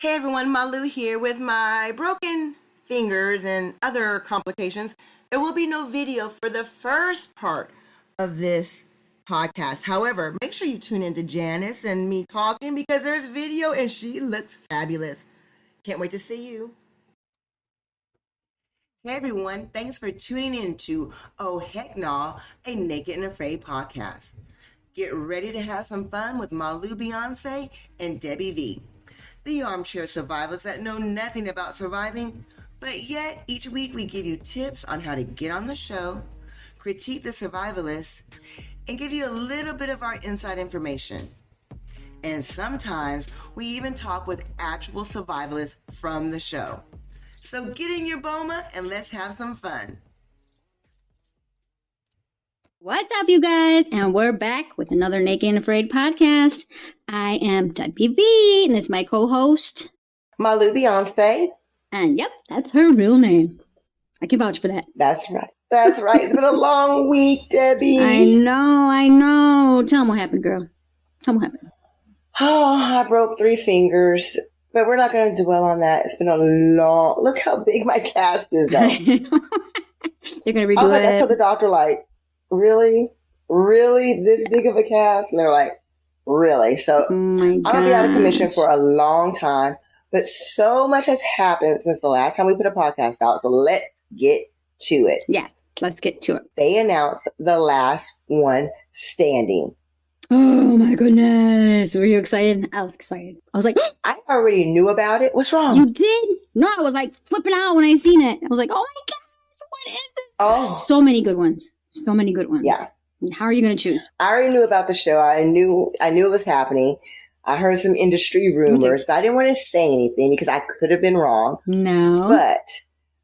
Hey everyone, Malu here with my broken fingers and other complications. There will be no video for the first part of this podcast. However, make sure you tune into Janis and me talking because there's video and she looks fabulous. Can't wait to see you. Hey everyone, thanks for tuning in to Oh Heck Nah, a Naked and Afraid podcast. Get ready to have some fun with Malu Beyonce and Debbie V. The armchair survivors that know nothing about surviving, but yet each week we give you tips on how to get on the show, critique the survivalists, and give you a little bit of our inside information. And sometimes we even talk with actual survivalists from the show. So get in your boma and let's have some fun. What's up, you guys? And we're back with another Naked and Afraid podcast. I am Debbie V, and this is my co-host, Malu Beyonce. And yep, that's her real name. I can vouch for that. That's right. That's right. It's been a long week, Debbie. I know. Tell them what happened, girl. Tell them what happened. Oh, I broke 3 fingers, but we're not going to dwell on that. It's been a long... Look how big my cast is, though. They're going to redo it. I told the doctor, really? Really? This big of a cast? And they're like, really? So I'm going to be out of commission for a long time. But so much has happened since the last time we put a podcast out. So let's get to it. Yeah, let's get to it. They announced the last one standing. Oh my goodness. Were you excited? I was excited. I was like, I already knew about it. What's wrong? You did? No, I was like flipping out when I seen it. I was like, oh my God, what is this? Oh. So many good ones. So many good ones. Yeah. And how are you going to choose? I already knew about the show. I knew it was happening. I heard some industry rumors, but I didn't want to say anything because I could have been wrong. No. But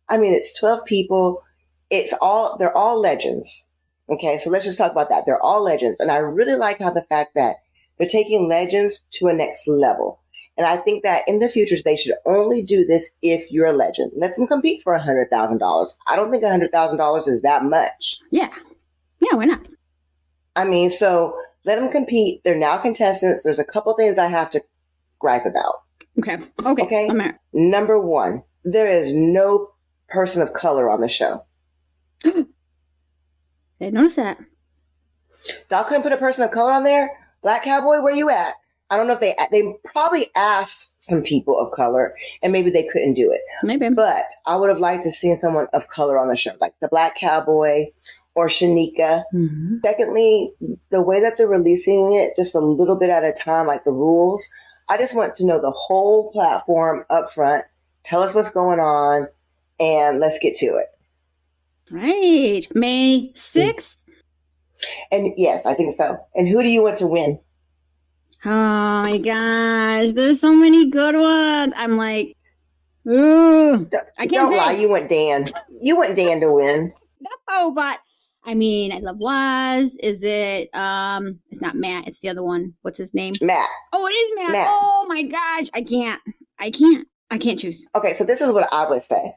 I mean, it's 12 people. They're all legends. Okay. So let's just talk about that. They're all legends. And I really like how the fact that they're taking legends to a next level. And I think that in the future, they should only do this if you're a legend. Let them compete for $100,000. I don't think $100,000 is that much. Yeah. Yeah, why not? I mean, so let them compete. They're now contestants. There's a couple things I have to gripe about. Okay. I'm there. Number 1, there is no person of color on the show. Didn't notice that. Y'all couldn't put a person of color on there? Black Cowboy, where you at? I don't know if they probably asked some people of color and maybe they couldn't do it. Maybe. But I would have liked to see someone of color on the show, like the Black Cowboy or Shanika. Mm-hmm. Secondly, the way that they're releasing it just a little bit at a time, like the rules, I just want to know the whole platform up front. Tell us what's going on and let's get to it. Right. May 6th? And yes, I think so. And who do you want to win? Oh my gosh, there's so many good ones. I'm like, ooh. I can't Don't lie, you want Dan. You want Dan to win. No, but I mean, I love Waz. Is it, it's not Matt, it's the other one. What's his name? Matt. Oh, it is Matt. Oh my gosh, I can't choose. Okay, so this is what I would say.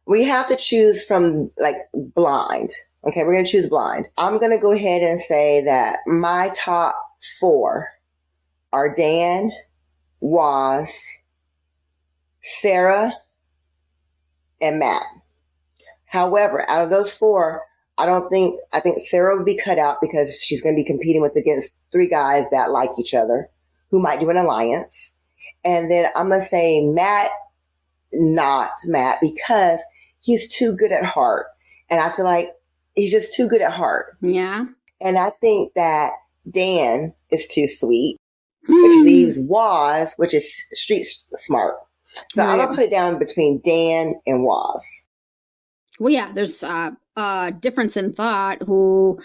We have to choose from blind. Okay, we're going to choose blind. I'm going to go ahead and say that my top 4 are Dan, Waz, Sarah, and Matt. However, out of those 4, I think Sarah would be cut out because she's going to be competing against 3 guys that like each other who might do an alliance. And then I'm going to say Matt, not Matt, because he's too good at heart. And I feel like he's just too good at heart. Yeah. And I think that Dan is too sweet, which leaves Waz, which is street smart. So I'm going to put it down between Dan and Waz. Well, yeah, there's a difference in thought who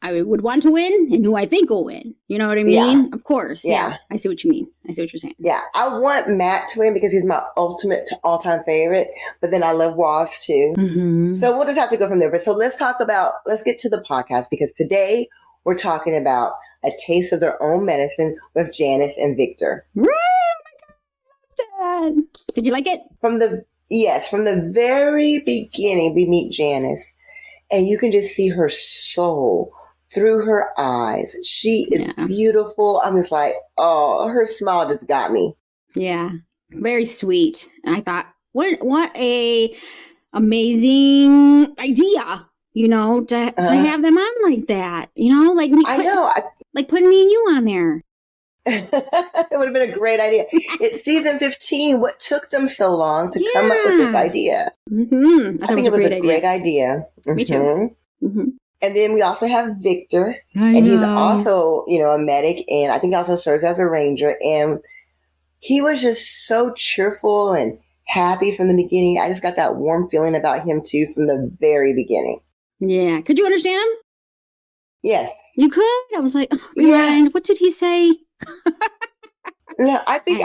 I would want to win and who I think will win. You know what I mean? Yeah. Of course. Yeah. I see what you mean. I see what you're saying. Yeah. I want Matt to win because he's my ultimate all-time favorite. But then I love Waz too. Mm-hmm. So we'll just have to go from there. But so let's get to the podcast because today we're talking about A Taste of Their Own Medicine with Janis and Viktor. Right. Oh my God. Did you like it? From the very beginning, we meet Janis and you can just see her soul through her eyes. She is beautiful. I'm just like, oh, her smile just got me. Yeah. Very sweet. And I thought, what a amazing idea, to have them on like that. Like like putting me and you on there. It would have been a great idea. It's season 15. What took them so long to come up with this idea? Mm-hmm. I think it was a great idea. Mm-hmm. Me too. Mm-hmm. And then we also have Victor, and he's also, a medic, and I think also serves as a ranger. And he was just so cheerful and happy from the beginning. I just got that warm feeling about him too from the very beginning. Yeah. Could you understand him? Yes. You could? I was like, rewind. What did he say? No, I think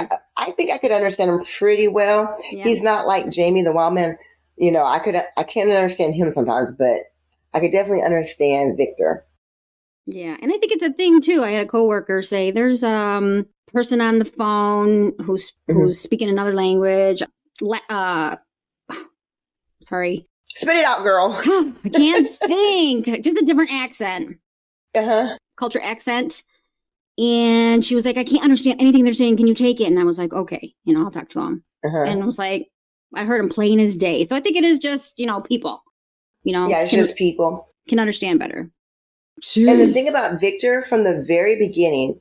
I could understand him pretty well. Yeah. He's not like Jamie the Wild Man. I can't understand him sometimes, but I could definitely understand Victor. Yeah, and I think it's a thing too. I had a coworker say there's person on the phone who's speaking another language. Sorry. Spit it out, girl. I can't think. Just a different accent. Culture accent. And she was like, I can't understand anything they're saying. Can you take it? And I was like, okay, I'll talk to him. And I was like, I heard him plain as day. So I think it is just, people. Yeah, it's just people. Can understand better. Jeez. And the thing about Victor from the very beginning,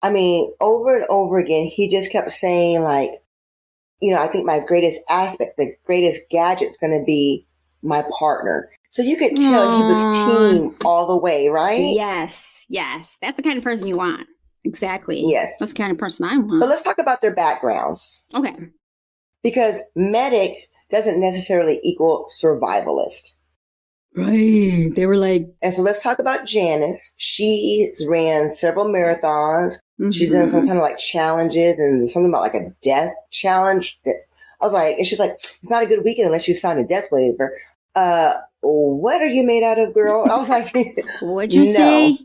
I mean, over and over again, he just kept saying like, I think my greatest aspect, the greatest gadget's going to be my partner. So you could tell he was team all the way, right? Yes. That's the kind of person you want. Exactly. Yes. That's the kind of person I want. But let's talk about their backgrounds. Okay. Because medic doesn't necessarily equal survivalist. Right. They were like... And so let's talk about Janis. She ran several marathons. Mm-hmm. She's done some kind of like challenges and something about like a death challenge. I was like, and she's like, it's not a good weekend unless you sign a death waiver. What are you made out of, girl? I was like, what'd you say?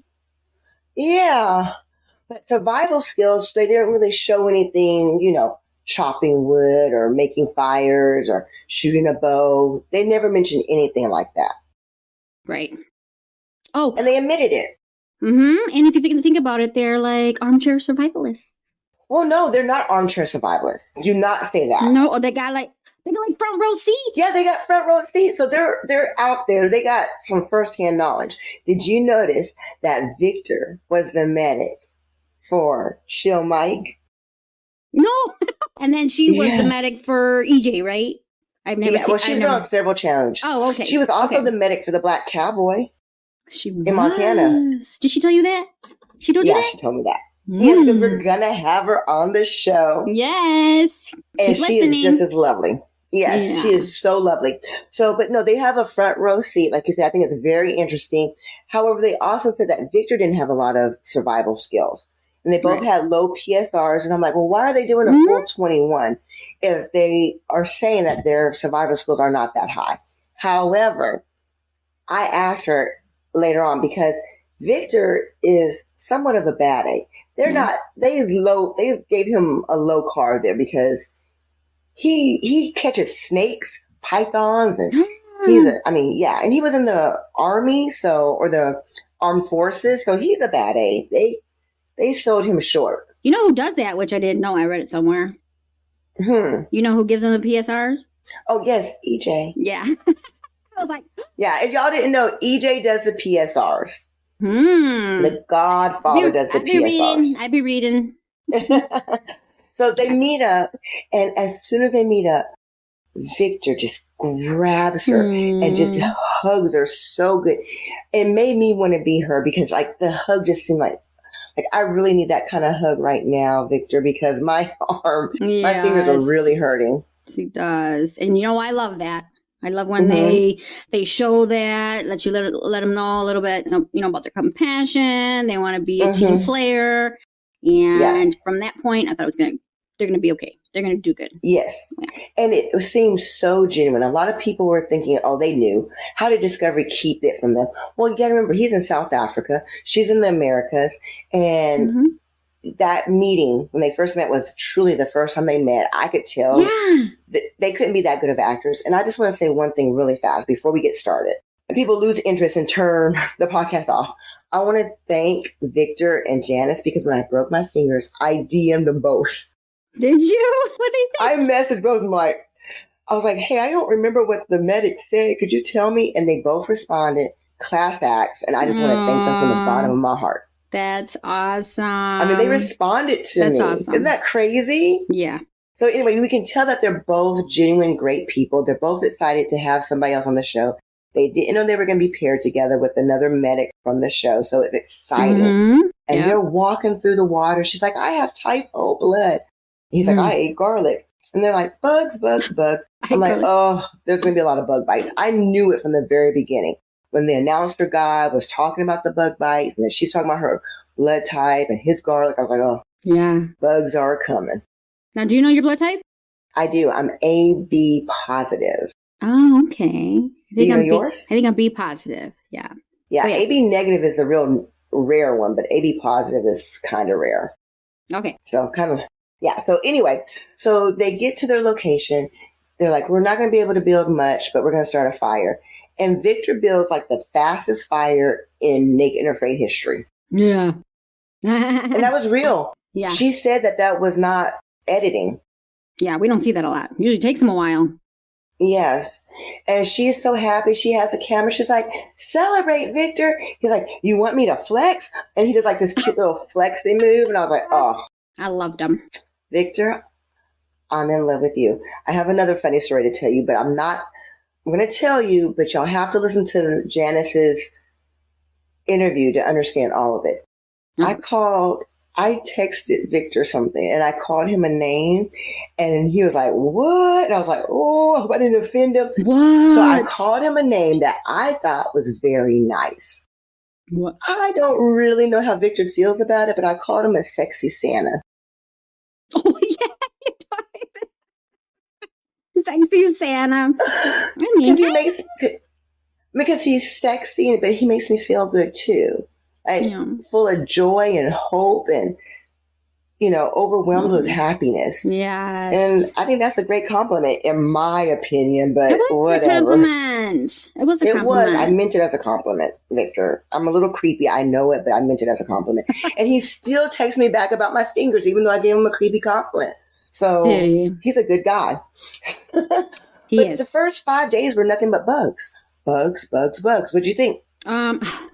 Yeah. But survival skills, they didn't really show anything, chopping wood or making fires or shooting a bow. They never mentioned anything like that. Right. Oh. And they admitted it. Mm-hmm. And if you think about it, they're like armchair survivalists. Well, no, they're not armchair survivalists. Do not say that. No, they got like front row seats. Yeah, they got front row seats. So they're out there. They got some firsthand knowledge. Did you notice that Victor was the medic for Chill Mike? No. And then she was the medic for EJ, right? I've never seen. Well, she's been on several challenges. Oh, okay. She was also the medic for the Black Cowboy. In Montana. Did she tell you that? She told you that? Yeah, she told me that. Yes, because we're going to have her on the show. Yes. And she is just as lovely. Yes, she is so lovely. So, but no, they have a front row seat. Like you said, I think it's very interesting. However, they also said that Victor didn't have a lot of survival skills. And they both had low PSRs. And I'm like, well, why are they doing a full 21 if they are saying that their survival skills are not that high? However, I asked her later on because Victor is somewhat of a bad egg. They're not, they gave him a low card there because he catches snakes, pythons, and and he was in the army, or the armed forces, so he's a bad egg. They sold him short. You know who does that, which I didn't know, I read it somewhere. You know who gives them the PSRs? Oh, yes, EJ. Yeah. I was like... Yeah, if y'all didn't know, EJ does the PSRs. The Godfather does the PSRs. I'd be reading. So they meet up, and as soon as they meet up, Victor just grabs her and just hugs her so good. It made me want to be her because, like, the hug just seemed like I really need that kind of hug right now, Victor, because my my fingers are really hurting. She does. And, I love that. I love when they show that, let them know a little bit, about their compassion. They want to be a team player. And from that point, I thought they're going to be okay. They're going to do good. Yes. Yeah. And it seems so genuine. A lot of people were thinking, they knew. How did Discovery keep it from them? Well, you got to remember, he's in South Africa. She's in the Americas. And that meeting, when they first met, was truly the first time they met. I could tell that they couldn't be that good of actors. And I just want to say one thing really fast before we get started. And people lose interest and turn the podcast off. I want to thank Victor and Janis because when I broke my fingers, I DM'd them both. Did you? What they I say? messaged both of them I was like, hey, I don't remember what the medic said. Could you tell me? And they both responded, class acts. And I just want to thank them from the bottom of my heart. That's awesome. I mean, they responded to me. That's awesome. Isn't that crazy? Yeah. So anyway, we can tell that they're both genuine, great people. They're both excited to have somebody else on the show. They didn't know they were going to be paired together with another medic from the show. So it's exciting. Mm-hmm. And they're walking through the water. She's like, I have typhoid blood. He's like, I ate garlic. And they're like, bugs, bugs, bugs. I'm like, oh, there's going to be a lot of bug bites. I knew it from the very beginning. When the announcer guy was talking about the bug bites, and then she's talking about her blood type and his garlic, I was like, oh, yeah, bugs are coming. Now, do you know your blood type? I do. I'm AB positive. Oh, okay. Do you know yours? I think I'm B positive. Yeah. Yeah, AB negative is the real rare one, but AB positive is kind of rare. Okay. So yeah. So anyway, so they get to their location. They're like, we're not going to be able to build much, but we're going to start a fire. And Victor builds like the fastest fire in Naked and Afraid history. Yeah. And that was real. Yeah. She said that was not editing. Yeah, we don't see that a lot. Usually takes them a while. Yes. And she's so happy. She has the camera. She's like, celebrate, Victor. He's like, you want me to flex? And he does like this cute little flexing move. And I was like, oh. I loved him. Victor, I'm in love with you. I have another funny story to tell you, but I'm going to tell you, but y'all have to listen to Janis's interview to understand all of it. Mm-hmm. I texted Victor something and I called him a name and he was like, what? And I was like, oh, I hope I didn't offend him. What? So I called him a name that I thought was very nice. What? I don't really know how Victor feels about it, but I called him a sexy Santa. Oh, yeah. Sexy Santa. I mean, because he's sexy, but he makes me feel good too. Like full of joy and hope and, overwhelmed with happiness. Yes. And I think that's a great compliment in my opinion, but it was whatever. A compliment. It was a compliment. I meant it as a compliment, Victor. I'm a little creepy. I know it, but I meant it as a compliment. And he still texts me back about my fingers, even though I gave him a creepy compliment. So he's a good guy. He is. The first 5 days were nothing but bugs. Bugs, bugs, bugs. What'd you think?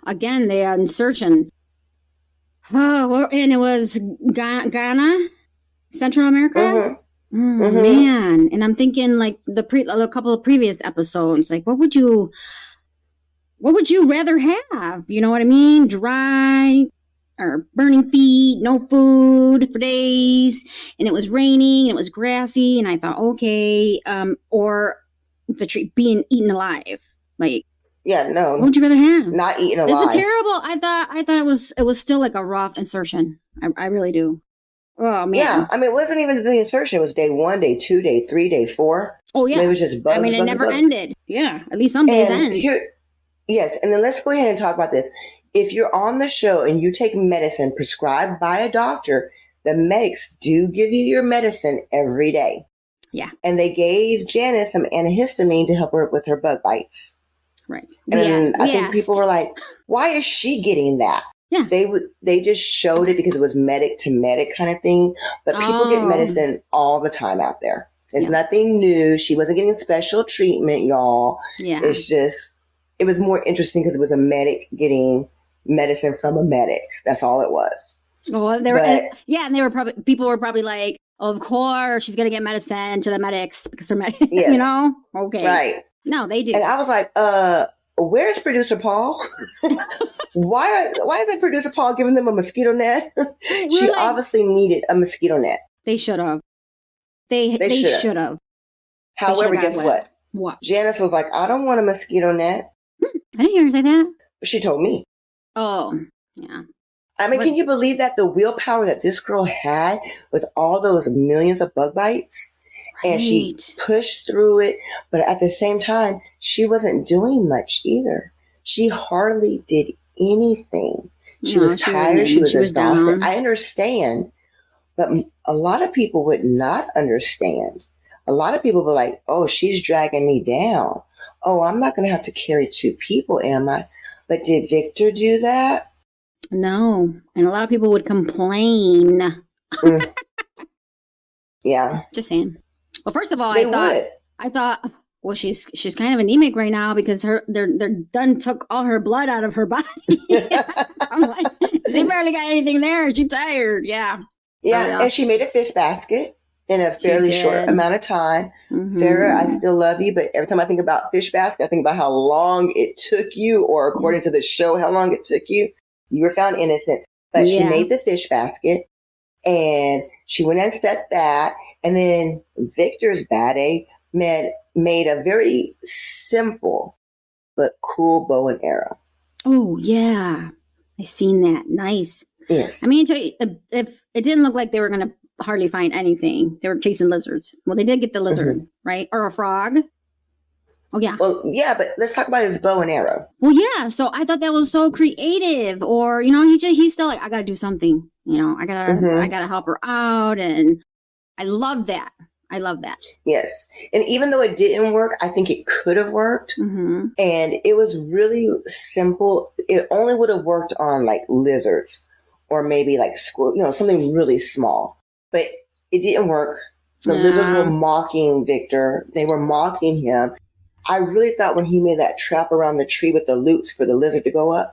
Again, the insertion. Oh, and it was Ghana, Central America. Mm-hmm. Oh, man, and I'm thinking like a couple of previous episodes. Like, what would you rather have? You know what I mean? Dry or burning feet, no food for days, and it was raining and it was grassy, and I thought, okay, or the tree being eaten alive, like. Yeah, no. What would you rather have? Not eaten alive. This is terrible. I thought it was still like a rough insertion. I really do. Oh man. Yeah, I mean, it wasn't even the insertion. It was day 1, day 2, day 3, day 4. Oh yeah. And it was just bugs. I mean, it bugs, never bugs. ended. Yeah, at least some days end. Yes, and then let's go ahead and talk about this. If you're on the show and you take medicine prescribed by a doctor, the medics do give you your medicine every day. Yeah. And they gave Janis some antihistamine to help her with her bug bites. Right. And I think people were like, why is she getting that? Yeah. They just showed it because it was medic to medic kind of thing. But people get medicine all the time out there. It's nothing new. She wasn't getting special treatment, y'all. Yeah. It's just, it was more interesting because it was a medic getting medicine from a medic. That's all it was. Oh, and people were probably like, of course, she's going to get medicine to the medics because they're medics, Okay. Right. No, they do. And I was like, where's producer Paul? Why isn't producer Paul giving them a mosquito net? She obviously needed a mosquito net. They should have. They should have. However, guess what? What? Janis was like, I don't want a mosquito net. I didn't hear her say that. She told me. Oh, yeah. I mean, can you believe that the willpower that this girl had with all those millions of bug bites? Right. And she pushed through it. But at the same time, she wasn't doing much either. She hardly did anything. She was tired. She was exhausted. Down. I understand. But a lot of people would not understand. A lot of people were like, oh, she's dragging me down. Oh, I'm not going to have to carry 2 people, am I? But did Victor do that? No. And a lot of people would complain. Yeah. Just saying. Well, first of all, They I thought, well, she's kind of anemic right now because they're done took all her blood out of her body. I'm like, she barely got anything there. She's tired. Yeah. Yeah, and she made a fish basket in a fairly short amount of time. Mm-hmm. Sarah, I still love you, but every time I think about fish basket, I think about how long it took you, or according to the show, how long it took you. You were found innocent. But she made the fish basket, and she went and set that. And then Victor's bad made a very simple but cool bow and arrow. Oh, yeah. I seen that. Nice. Yes. I mean, if it didn't look like they were going to hardly find anything. They were chasing lizards. Well, they did get the lizard, right? Or a frog. Oh, yeah. Well, yeah, but let's talk about his bow and arrow. Well, yeah. So I thought that was so creative. Or, he's still like, I got to do something. I gotta help her out. And I love that. I love that. Yes. And even though it didn't work, I think it could have worked. Mm-hmm. And it was really simple. It only would have worked on like lizards or maybe like squirrel, something really small. But it didn't work. The lizards were mocking Victor. They were mocking him. I really thought when he made that trap around the tree with the loops for the lizard to go up,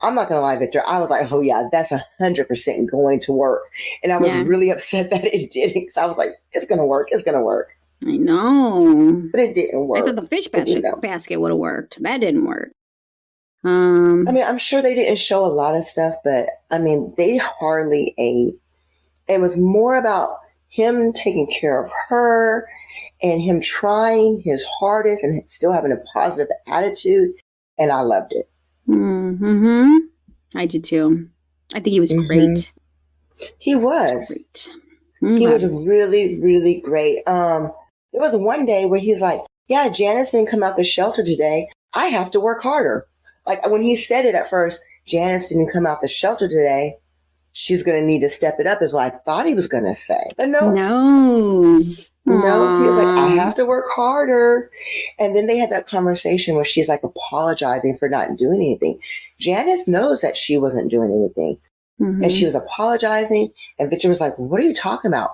I'm not going to lie, Victor, I was like, oh yeah, that's 100% going to work. And I was really upset that it didn't, because I was like, it's going to work. It's going to work. I know. But it didn't work. I thought the fish basket would have worked. That didn't work. I mean, I'm sure they didn't show a lot of stuff, but I mean, they hardly ate. It was more about him taking care of her and him trying his hardest and still having a positive attitude. And I loved it. Mm-hmm. I did too. I think he was great. He was. Great. He was really, really great. There was one day where he's like, yeah, Janis didn't come out the shelter today. I have to work harder. Like when he said it at first, Janis didn't come out the shelter today. She's going to need to step it up is what I thought he was going to say. But no. No, he was like, I have to work harder. And then they had that conversation where she's like apologizing for not doing anything. Janis knows that she wasn't doing anything. Mm-hmm. And she was apologizing. And Victor was like, what are you talking about?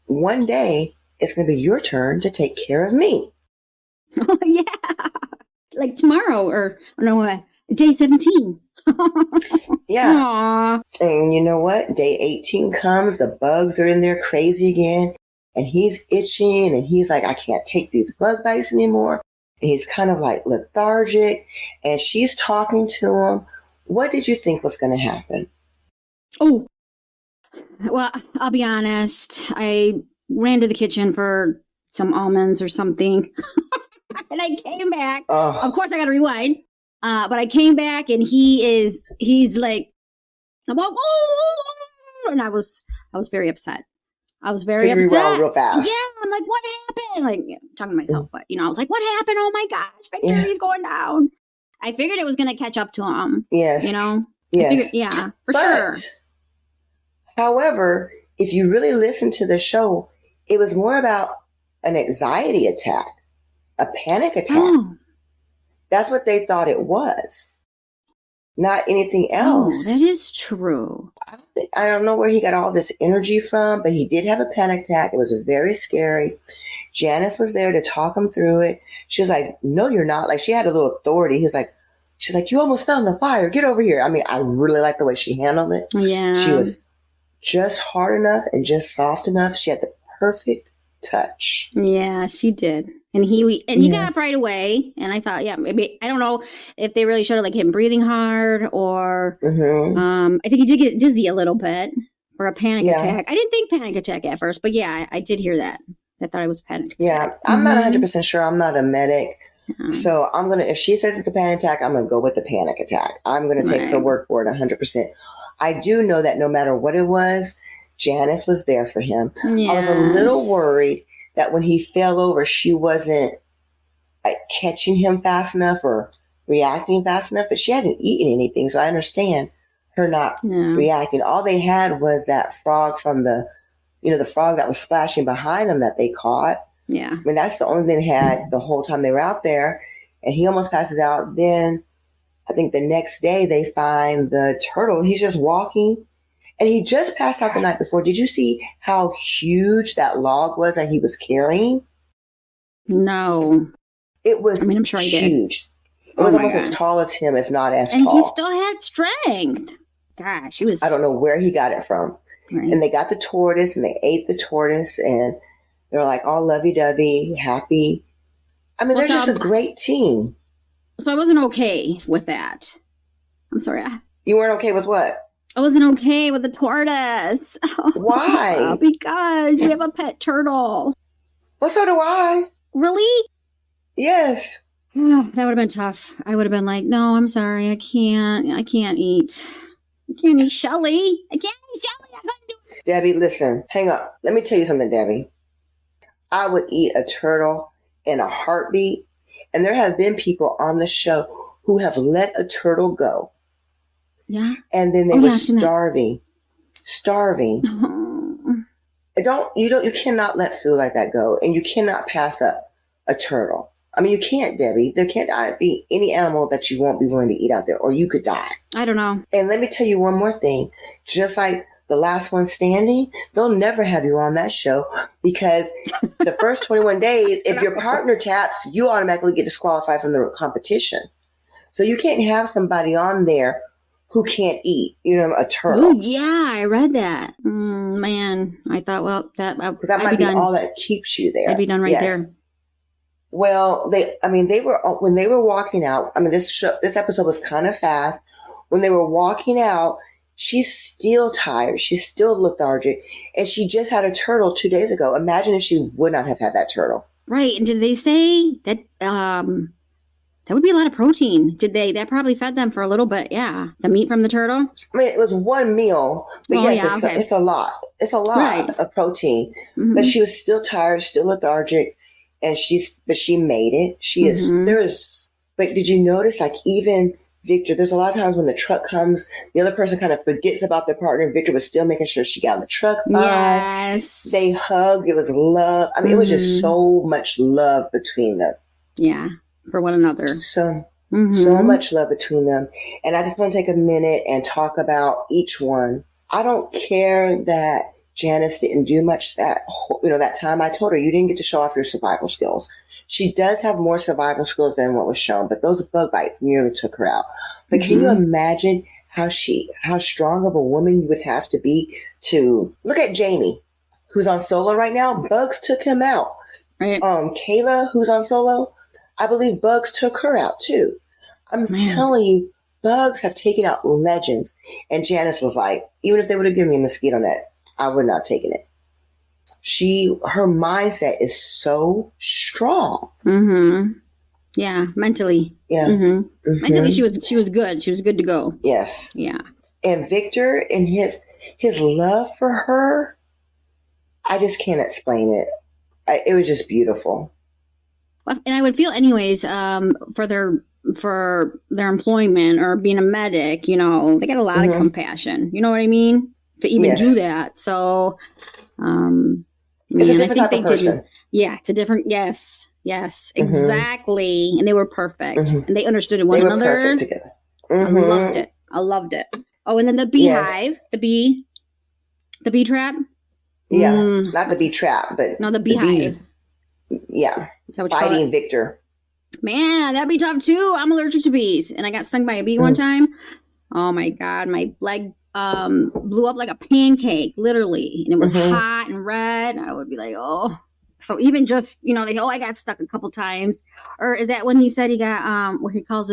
One day it's going to be your turn to take care of me. Oh, yeah. Like tomorrow or no, day 17. Yeah. Aww. And you know what? Day 18 comes. The bugs are in there crazy again. And he's itching and he's like, I can't take these bug bites anymore. And he's kind of like lethargic. And she's talking to him. What did you think was going to happen? Oh, well, I'll be honest. I ran to the kitchen for some almonds or something. And I came back. Oh. Of course, I got to rewind. But I came back and he's like, I'm like, oh, and I was very upset. I was very upset. Rewound real fast. Yeah, I'm like, what happened? Like, talking to myself, but I was like, what happened? Oh my gosh, Victor, he's going down. I figured it was going to catch up to him. Yes. Yes. For sure. However, if you really listen to the show, it was more about an anxiety attack, a panic attack. Oh. That's what they thought it was, not anything else. Oh, that is true. I don't know where he got all this energy from, but he did have a panic attack. It was very scary. Janis was there to talk him through it. She was like, no, you're not. Like, she had a little authority. She's like, you almost fell in the fire. Get over here. I mean, I really like the way she handled it. Yeah. She was just hard enough and just soft enough. She had the perfect touch. Yeah, she did. And he got up right away. And I thought, maybe, I don't know if they really showed like him breathing hard or, I think he did get dizzy a little bit for a panic attack. I didn't think panic attack at first, but yeah, I did hear that. I thought it was panic attack. Yeah, I'm not 100% sure. I'm not a medic. So if she says it's a panic attack, I'm going to go with the panic attack. I'm going to take her word for it 100%. I do know that no matter what it was, Janis was there for him. Yes. I was a little worried that when he fell over, she wasn't like catching him fast enough or reacting fast enough, but she hadn't eaten anything. So I understand her not reacting. All they had was that frog from the frog that was splashing behind them that they caught. Yeah. I mean, that's the only thing they had the whole time they were out there. And he almost passes out. Then I think the next day they find the turtle. He's just walking And he just passed out the night before. Did you see how huge that log was that he was carrying? No. It was I'm sure he huge. Did. It was almost as tall as him, if not as tall. And he still had strength. Gosh, he was... I don't know where he got it from. Right. And they got the tortoise, and they ate the tortoise, and they were like all lovey-dovey, happy. I mean, they're just a great team. So I wasn't okay with that. I'm sorry. You weren't okay with what? I wasn't okay with the tortoise. Why? Because we have a pet turtle. Well, so do I. Really? Yes. Oh, that would have been tough. I would have been like, no, I'm sorry. I can't eat. I can't eat Shelly. I couldn't do it. Debbie, listen, hang on. Let me tell you something, Debbie. I would eat a turtle in a heartbeat. And there have been people on the show who have let a turtle go. Yeah. And then they were starving. Starving. Oh. You cannot let food like that go. And you cannot pass up a turtle. I mean, you can't, Debbie. There can't be any animal that you won't be willing to eat out there, or you could die. I don't know. And let me tell you one more thing. Just like the last one standing, they'll never have you on that show because the first 21 days, if your partner taps, you automatically get disqualified from the competition. So you can't have somebody on there who can't eat, a turtle. Oh, yeah, I read that. Man, I thought, well, that might be all that keeps you there. I'd be done right there. Well, when they were walking out, this episode was kind of fast. When they were walking out, she's still tired. She's still lethargic. And she just had a turtle 2 days ago. Imagine if she would not have had that turtle. Right. And did they say that that would be a lot of protein? That probably fed them for a little bit. Yeah. The meat from the turtle? It was one meal. But it's a lot. It's a lot of protein. Mm-hmm. But she was still tired, still lethargic. And she made it. She is, but did you notice, like, even Victor, there's a lot of times when the truck comes, the other person kind of forgets about their partner. Victor was still making sure she got in the truck fine. Yes. They hugged. It was love. It was just so much love between them. Yeah, for one another. So much love between them. And I just want to take a minute and talk about each one. I don't care that Janis didn't do much that time. I told her, you didn't get to show off your survival skills. She does have more survival skills than what was shown, but those bug bites nearly took her out. But can you imagine how strong of a woman you would have to be to look at Jamie, who's on solo right now? Bugs took him out. Right. Kayla, who's on solo, I believe bugs took her out too. I'm telling you, bugs have taken out legends. And Janis was like, even if they would have given me a mosquito net, I would not have taken it. Her mindset is so strong. Mm-hmm. Yeah, mentally. Yeah. Mm-hmm. Mm-hmm. Mentally, she was good. She was good to go. Yes. Yeah. And Victor and his love for her, I just can't explain it. It was just beautiful. Well, and I would feel, anyways, for their employment or being a medic, they got a lot of compassion. You know what I mean? To even do that. So, it's a different type of person. It's a different, yes, exactly. And they were perfect. And they understood one another. They were perfect together. I loved it. Oh, and then the beehive, the bee trap. Yeah, not the bee trap, but no, the beehive. Yeah, fighting Victor. Man, that'd be tough too. I'm allergic to bees, and I got stung by a bee one time. Oh my God, my leg blew up like a pancake, literally, and it was hot and red. I would be like, oh. So even just, I got stuck a couple times. Or is that when he said he got what he calls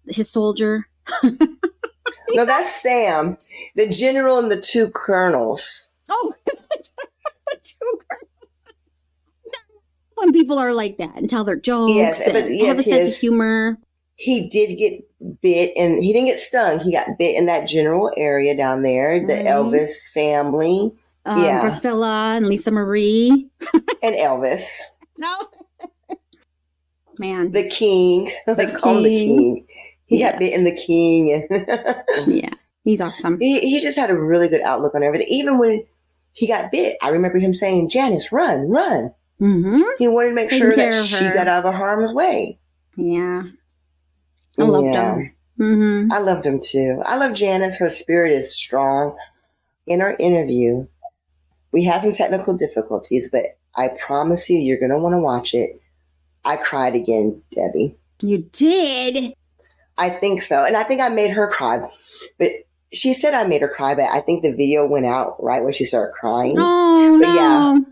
his soldier? No, that's Sam, the general and the two colonels. Oh, the two colonels. When people are like that and tell their jokes, have a sense of humor. He did get bit, and he didn't get stung. He got bit in that general area down there, the Elvis family. Priscilla and Lisa Marie. And Elvis. No. Man. The king. Let's call him the king. He got bit in the king. Yeah, he's awesome. He just had a really good outlook on everything. Even when he got bit, I remember him saying, Janis, run, run. Mm-hmm. He wanted to make sure that she got out of harm's way. Yeah. I loved him. Mm-hmm. I loved him too. I love Janis. Her spirit is strong. in our interview, we had some technical difficulties, but I promise you, you're going to want to watch it. I cried again, Debbie. You did? I think so. And I think I made her cry. But she said I made her cry, but I think the video went out right when she started crying. Oh, but no.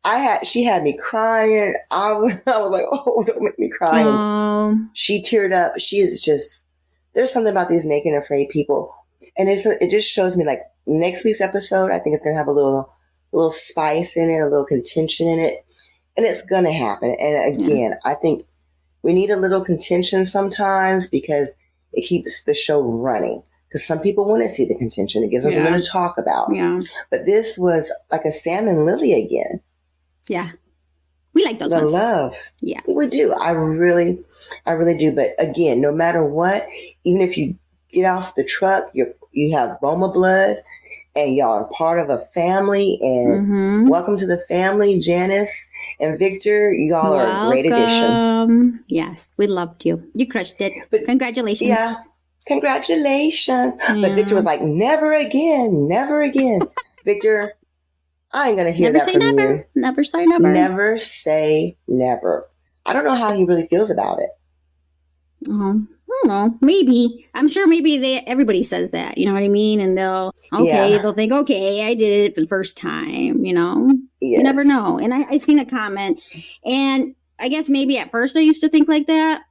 Yeah, she had me crying. I was like, oh, don't make me cry. Oh. She teared up. She is just, there's something about these naked and afraid people. And it just shows me, like, next week's episode, I think it's going to have a little spice in it, a little contention in it. And it's going to happen. And again, I think we need a little contention sometimes because it keeps the show running. Because some people want to see the contention. It gives them something to talk about. Yeah. But this was like a Sam and Lily again. Yeah. We like those the ones. Love. Yeah. We do. I really do. But again, no matter what, even if you get off the truck, you have Boma blood, and y'all are part of a family. And welcome to the family, Janis and Victor. Y'all are a great addition. Yes, we loved you. You crushed it. But, congratulations. Yeah. Congratulations. Yeah. But Victor was like, never again, never again. Victor, I ain't going to hear that from you. Never say never. Never say never. I don't know how he really feels about it. I don't know. Maybe. I'm sure maybe everybody says that. You know what I mean? And they'll think, okay, I did it for the first time, you know? Yes. You never know. And I seen a comment. And I guess maybe at first I used to think like that.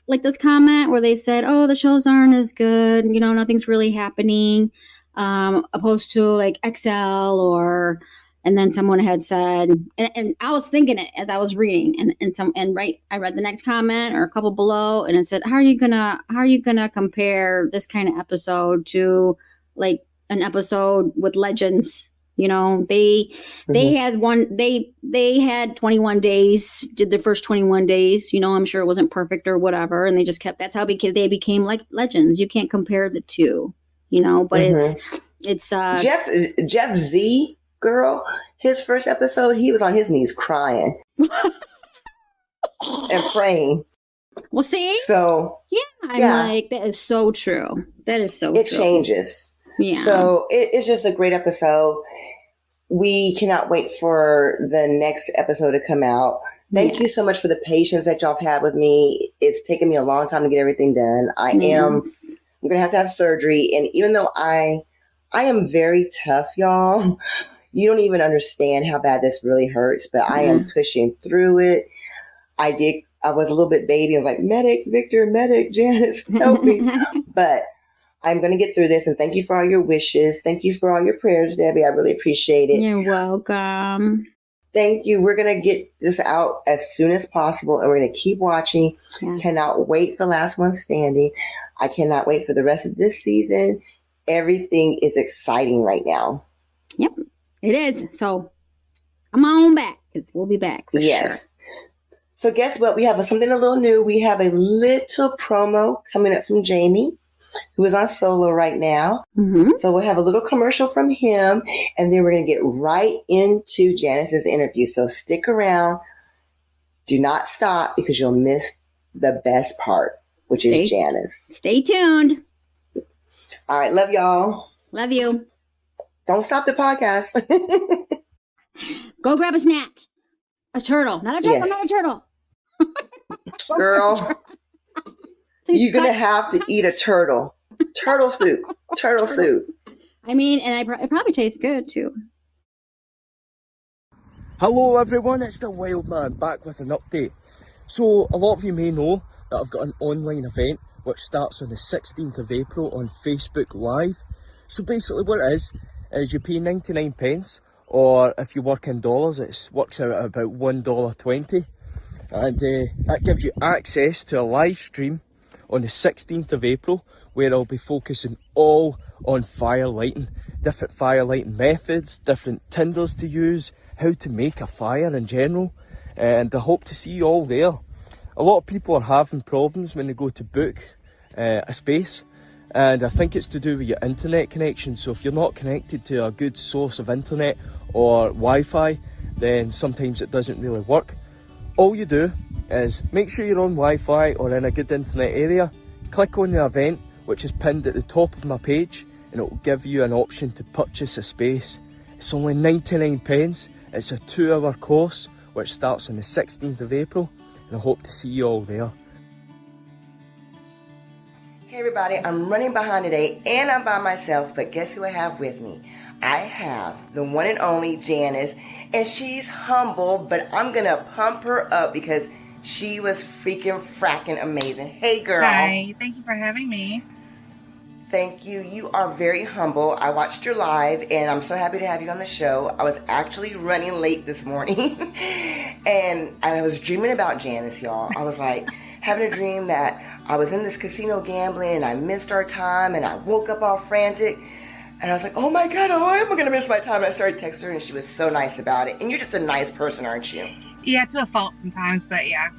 Like this comment where they said, oh, the shows aren't as good, you know, nothing's really happening, opposed to like XL and then someone had said, and I was thinking it as I was reading I read the next comment or a couple below and it said, how are you gonna compare this kind of episode to like an episode with legends? You know, they had they had 21 days, did the first 21 days, you know, I'm sure it wasn't perfect or whatever. And they just that's how they became like legends. You can't compare the two, you know, but it's Jeff Z, girl, his first episode, he was on his knees crying and praying. Well, see? So, I'm like, that is so true. That is so true. It changes. Yeah. So it's just a great episode. We cannot wait for the next episode to come out. Thank you so much for the patience that y'all have had with me. It's taken me a long time to get everything done. I'm going to have surgery. And even though I am very tough, y'all, you don't even understand how bad this really hurts, but I am pushing through it. I was a little bit baby. I was like, medic, Victor, medic, Janis, help me. But I'm going to get through this, and thank you for all your wishes. Thank you for all your prayers, Debbie. I really appreciate it. You're welcome. Thank you. We're going to get this out as soon as possible, and we're going to keep watching. Yeah. Cannot wait for Last One Standing. I cannot wait for the rest of this season. Everything is exciting right now. Yep, it is. So come on back, because we'll be back for sure. So guess what? We have something a little new. We have a little promo coming up from Jamie, who is on solo right now. So we'll have a little commercial from him, and then we're going to get right into Janis's interview. So stick around. Do not stop because you'll miss the best part, which is Janis. Stay tuned. All right. Love y'all. Love you. Don't stop the podcast. Go grab a snack. A turtle. Not a turtle, not a turtle. Girl. You're going to have to eat a turtle. Turtle soup. Turtle soup. I mean, and it probably tastes good, too. Hello, everyone. It's the Wild Man back with an update. So, a lot of you may know that I've got an online event which starts on the 16th of April on Facebook Live. So, basically what it is you pay 99 pence, or if you work in dollars, it works out at about $1.20. And that gives you access to a live stream on the 16th of April, where I'll be focusing all on fire lighting, different fire lighting methods, different tinders to use, how to make a fire in general, and I hope to see you all there. A lot of people are having problems when they go to book a space, and I think it's to do with your internet connection. So if you're not connected to a good source of internet or Wi-Fi, then sometimes it doesn't really work. All you do is make sure you're on Wi-Fi or in a good internet area, click on the event which is pinned at the top of my page, and and it will give you an option to purchase a space. It's only 99 pence. It's a 2-hour course which starts on the 16th of April, and I hope to see you all there. Hey everybody, I'm running behind today and I'm by myself, but guess who I have with me? I have the one and only Janis, and she's humble, but I'm gonna pump her up because she was freaking fracking amazing. Hey girl. Hi, thank you for having me. Thank you. You are very humble. I watched your live and I'm so happy to have you on the show. I was actually running late this morning and I was dreaming about Janis, y'all. I was like having a dream that I was in this casino gambling and I missed our time and I woke up all frantic and I was like, oh my God, oh, am I going to miss my time? And I started texting her and she was so nice about it. And you're just a nice person, aren't you? Yeah, to a fault sometimes, but yeah.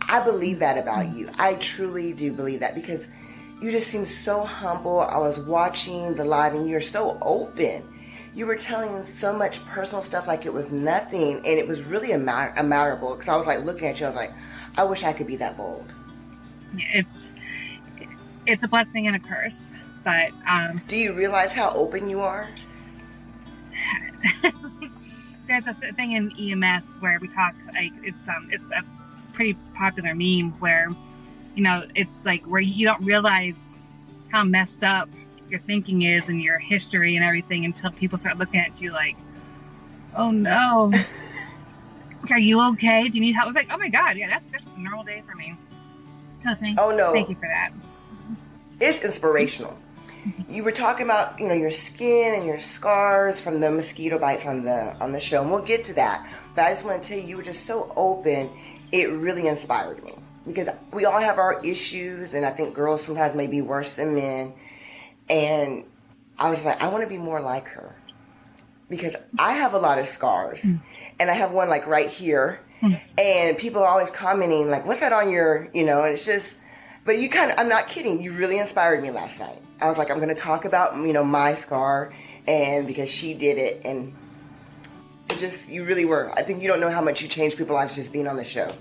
I believe that about you. I truly do believe that because you just seem so humble. I was watching the live and you're so open. You were telling so much personal stuff like it was nothing, and it was really admirable because I was like looking at you, I was like, I wish I could be that bold. It's a blessing and a curse, but do you realize how open you are? There's a thing in EMS where we talk like it's a pretty popular meme where, you know, it's like where you don't realize how messed up your thinking is and your history and everything until people start looking at you like, oh no, are you okay? Do you need help? I was like, oh my God, yeah, that's just a normal day for me. So thank you for that. It's inspirational. You were talking about, you know, your skin and your scars from the mosquito bites on the show, and we'll get to that. But I just want to tell you were just so open. It really inspired me because we all have our issues, and I think girls sometimes may be worse than men. And I was like, I want to be more like her because I have a lot of scars, and I have one like right here, and people are always commenting like, "What's that on your?" You know, and it's just. But you I'm not kidding. You really inspired me last night. I was like, I'm going to talk about, you know, my scar, and because she did it, and you really were. I think you don't know how much you changed people's lives just being on the show.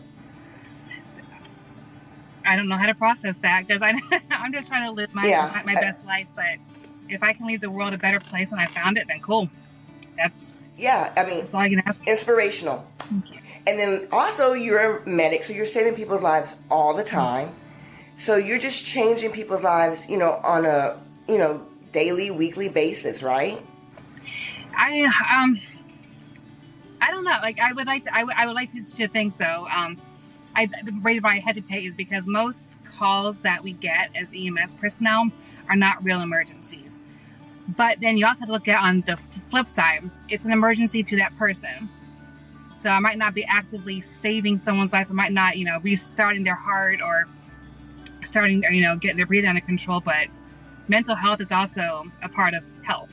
I don't know how to process that because I'm just trying to live my best life. But if I can leave the world a better place and I found it, then cool. That's all I can ask. Inspirational. Okay. And then also you're a medic, so you're saving people's lives all the time. So you're just changing people's lives, you know, on a, you know, daily, weekly basis, right? I don't know. Like I would like to think so. The reason why I hesitate is because most calls that we get as EMS personnel are not real emergencies. But then you also have to look at on the flip side, it's an emergency to that person. So I might not be actively saving someone's life. I might not, you know, restarting their heart or starting, you know, getting their breathing under control. But mental health is also a part of health.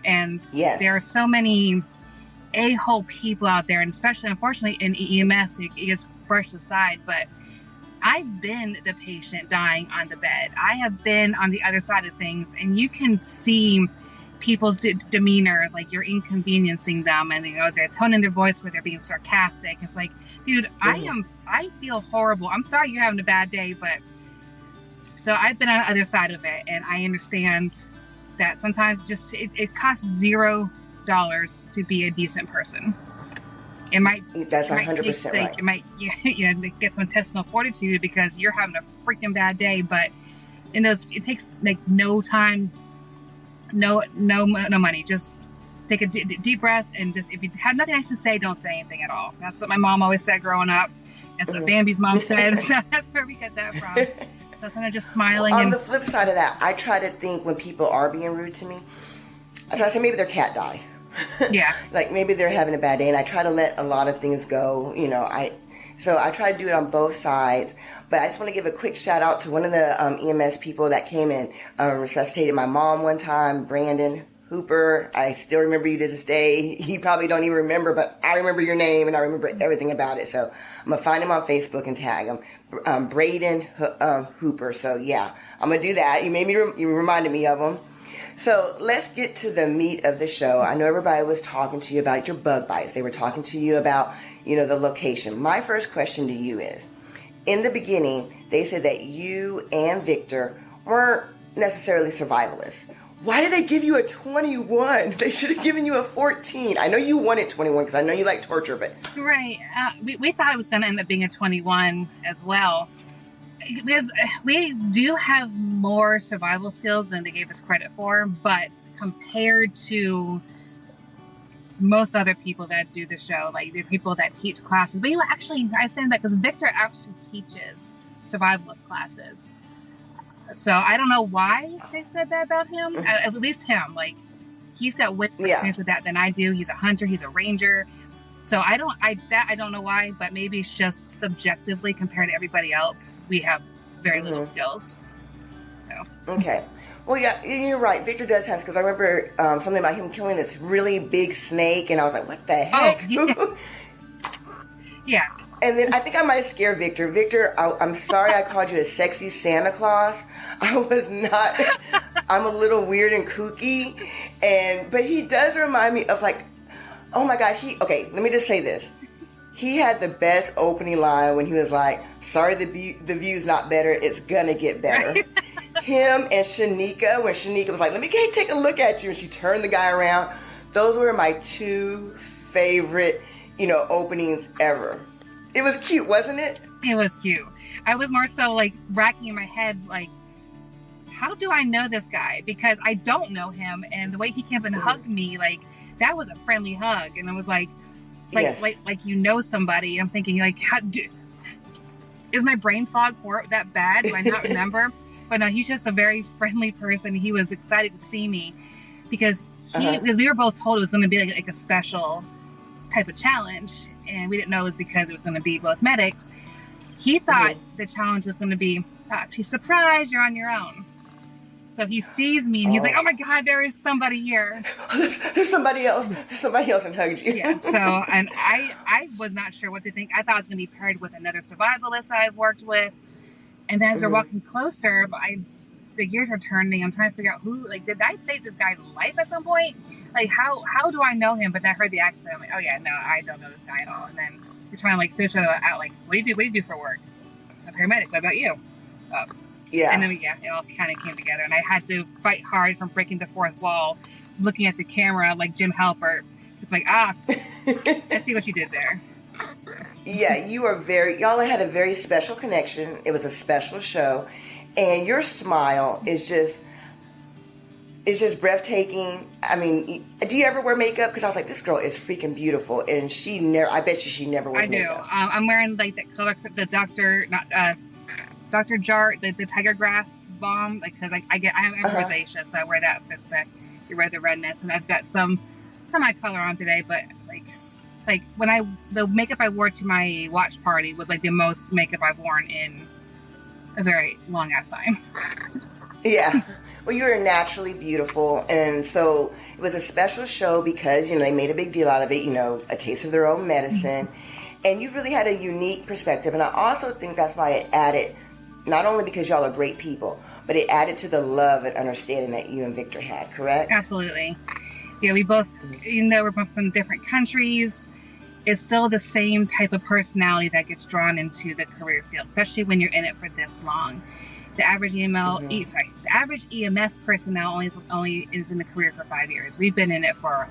And there are so many a-hole people out there, and especially, unfortunately, in EMS, it gets brushed aside. But I've been the patient dying on the bed. I have been on the other side of things, and you can see people's demeanor, like you're inconveniencing them, and you know they're toning their voice where they're being sarcastic. It's like, dude, I feel horrible. I'm sorry you're having a bad day, but so I've been on the other side of it, and I understand that sometimes just it costs $0 to be a decent person. It might. That's 100% right. It might get some intestinal fortitude because you're having a freaking bad day, but it takes like no time, no money. Just take a deep breath, and just if you have nothing nice to say, don't say anything at all. That's what my mom always said growing up. That's what Bambi's mom said. So that's where we get that from. So kind of just smiling. On the flip side of that, I try to think when people are being rude to me, I try to say maybe their cat died. Yeah. Like maybe they're having a bad day, and I try to let a lot of things go. You know, so I try to do it on both sides. But I just want to give a quick shout out to one of the EMS people that came and resuscitated my mom one time, Brandon Hooper. I still remember you to this day. You probably don't even remember, but I remember your name and I remember everything about it. So I'm going to find him on Facebook and tag him. Braden Hooper. So yeah, I'm going to do that. You reminded me of him. So let's get to the meat of the show. I know everybody was talking to you about your bug bites. They were talking to you about, you know, the location. My first question to you is, in the beginning, they said that you and Victor weren't necessarily survivalists. Why did they give you a 21? They should have given you a 14. I know you wanted 21 because I know you like torture, but... Right. We thought it was going to end up being a 21 as well. Because we do have more survival skills than they gave us credit for, but compared to most other people that do the show, like the people that teach classes, but actually, I say that because Victor actually teaches survivalist classes. So I don't know why they said that about him. At least him, like he's got way more experience with that than I do. He's a hunter. He's a ranger. So I don't know why, but maybe it's just subjectively compared to everybody else, we have very little skills. So. Okay. Well, yeah, you're right. Victor does have, because I remember something about him killing this really big snake, and I was like, what the heck? Oh, yeah. And then I think I might have scared Victor. Victor, I'm sorry I called you a sexy Santa Claus. I was not. I'm a little weird and kooky, but he does remind me of like, oh my God, okay, let me just say this. He had the best opening line when he was like, sorry the view's not better, it's gonna get better. Him and Shanika, when Shanika was like, let me take a look at you, and she turned the guy around. Those were my two favorite, openings ever. It was cute, wasn't it? It was cute. I was more so like racking in my head, like, how do I know this guy? Because I don't know him, and the way he came and hugged me, like, that was a friendly hug, and I was like somebody. I'm thinking like, is my brain fog that bad? Do I not remember? But no, he's just a very friendly person. He was excited to see me because we were both told it was going to be like a special type of challenge, and we didn't know it was because it was going to be both medics. He thought the challenge was going to be actually surprise, you're on your own. So he sees me and he's like, oh my God, there is somebody here. There's somebody else. There's somebody else and hugged you. Yeah, so, and I was not sure what to think. I thought it was going to be paired with another survivalist I've worked with. And then as we're walking closer, the gears are turning. I'm trying to figure out did I save this guy's life at some point? Like, how do I know him? But then I heard the accent. I'm like, oh yeah, no, I don't know this guy at all. And then you're trying to like fish it out, like, what do you do for work? I'm a paramedic. What about you? Yeah. And then, it all kind of came together. And I had to fight hard from breaking the fourth wall, looking at the camera like Jim Halpert. It's like, I see what you did there. Yeah, y'all had a very special connection. It was a special show. And your smile is just breathtaking. I mean, do you ever wear makeup? Because I was like, this girl is freaking beautiful. And I bet you she never wears makeup. I do. I'm wearing like that color, the Dr. Jart, the tiger grass balm, like, because I'm rosacea, so I wear that just to get rid of the redness. And I've got some eye color on today, but like when the makeup I wore to my watch party was like the most makeup I've worn in a very long ass time. Yeah. Well, you're naturally beautiful, and so it was a special show because they made a big deal out of it. A taste of their own medicine, and you really had a unique perspective. And I also think that's why it added. Not only because y'all are great people, but it added to the love and understanding that you and Victor had, correct? Absolutely. Yeah, we both, even though we're both from different countries, it's still the same type of personality that gets drawn into the career field, especially when you're in it for this long. The average the average EMS personnel only is in the career for 5 years. We've been in it for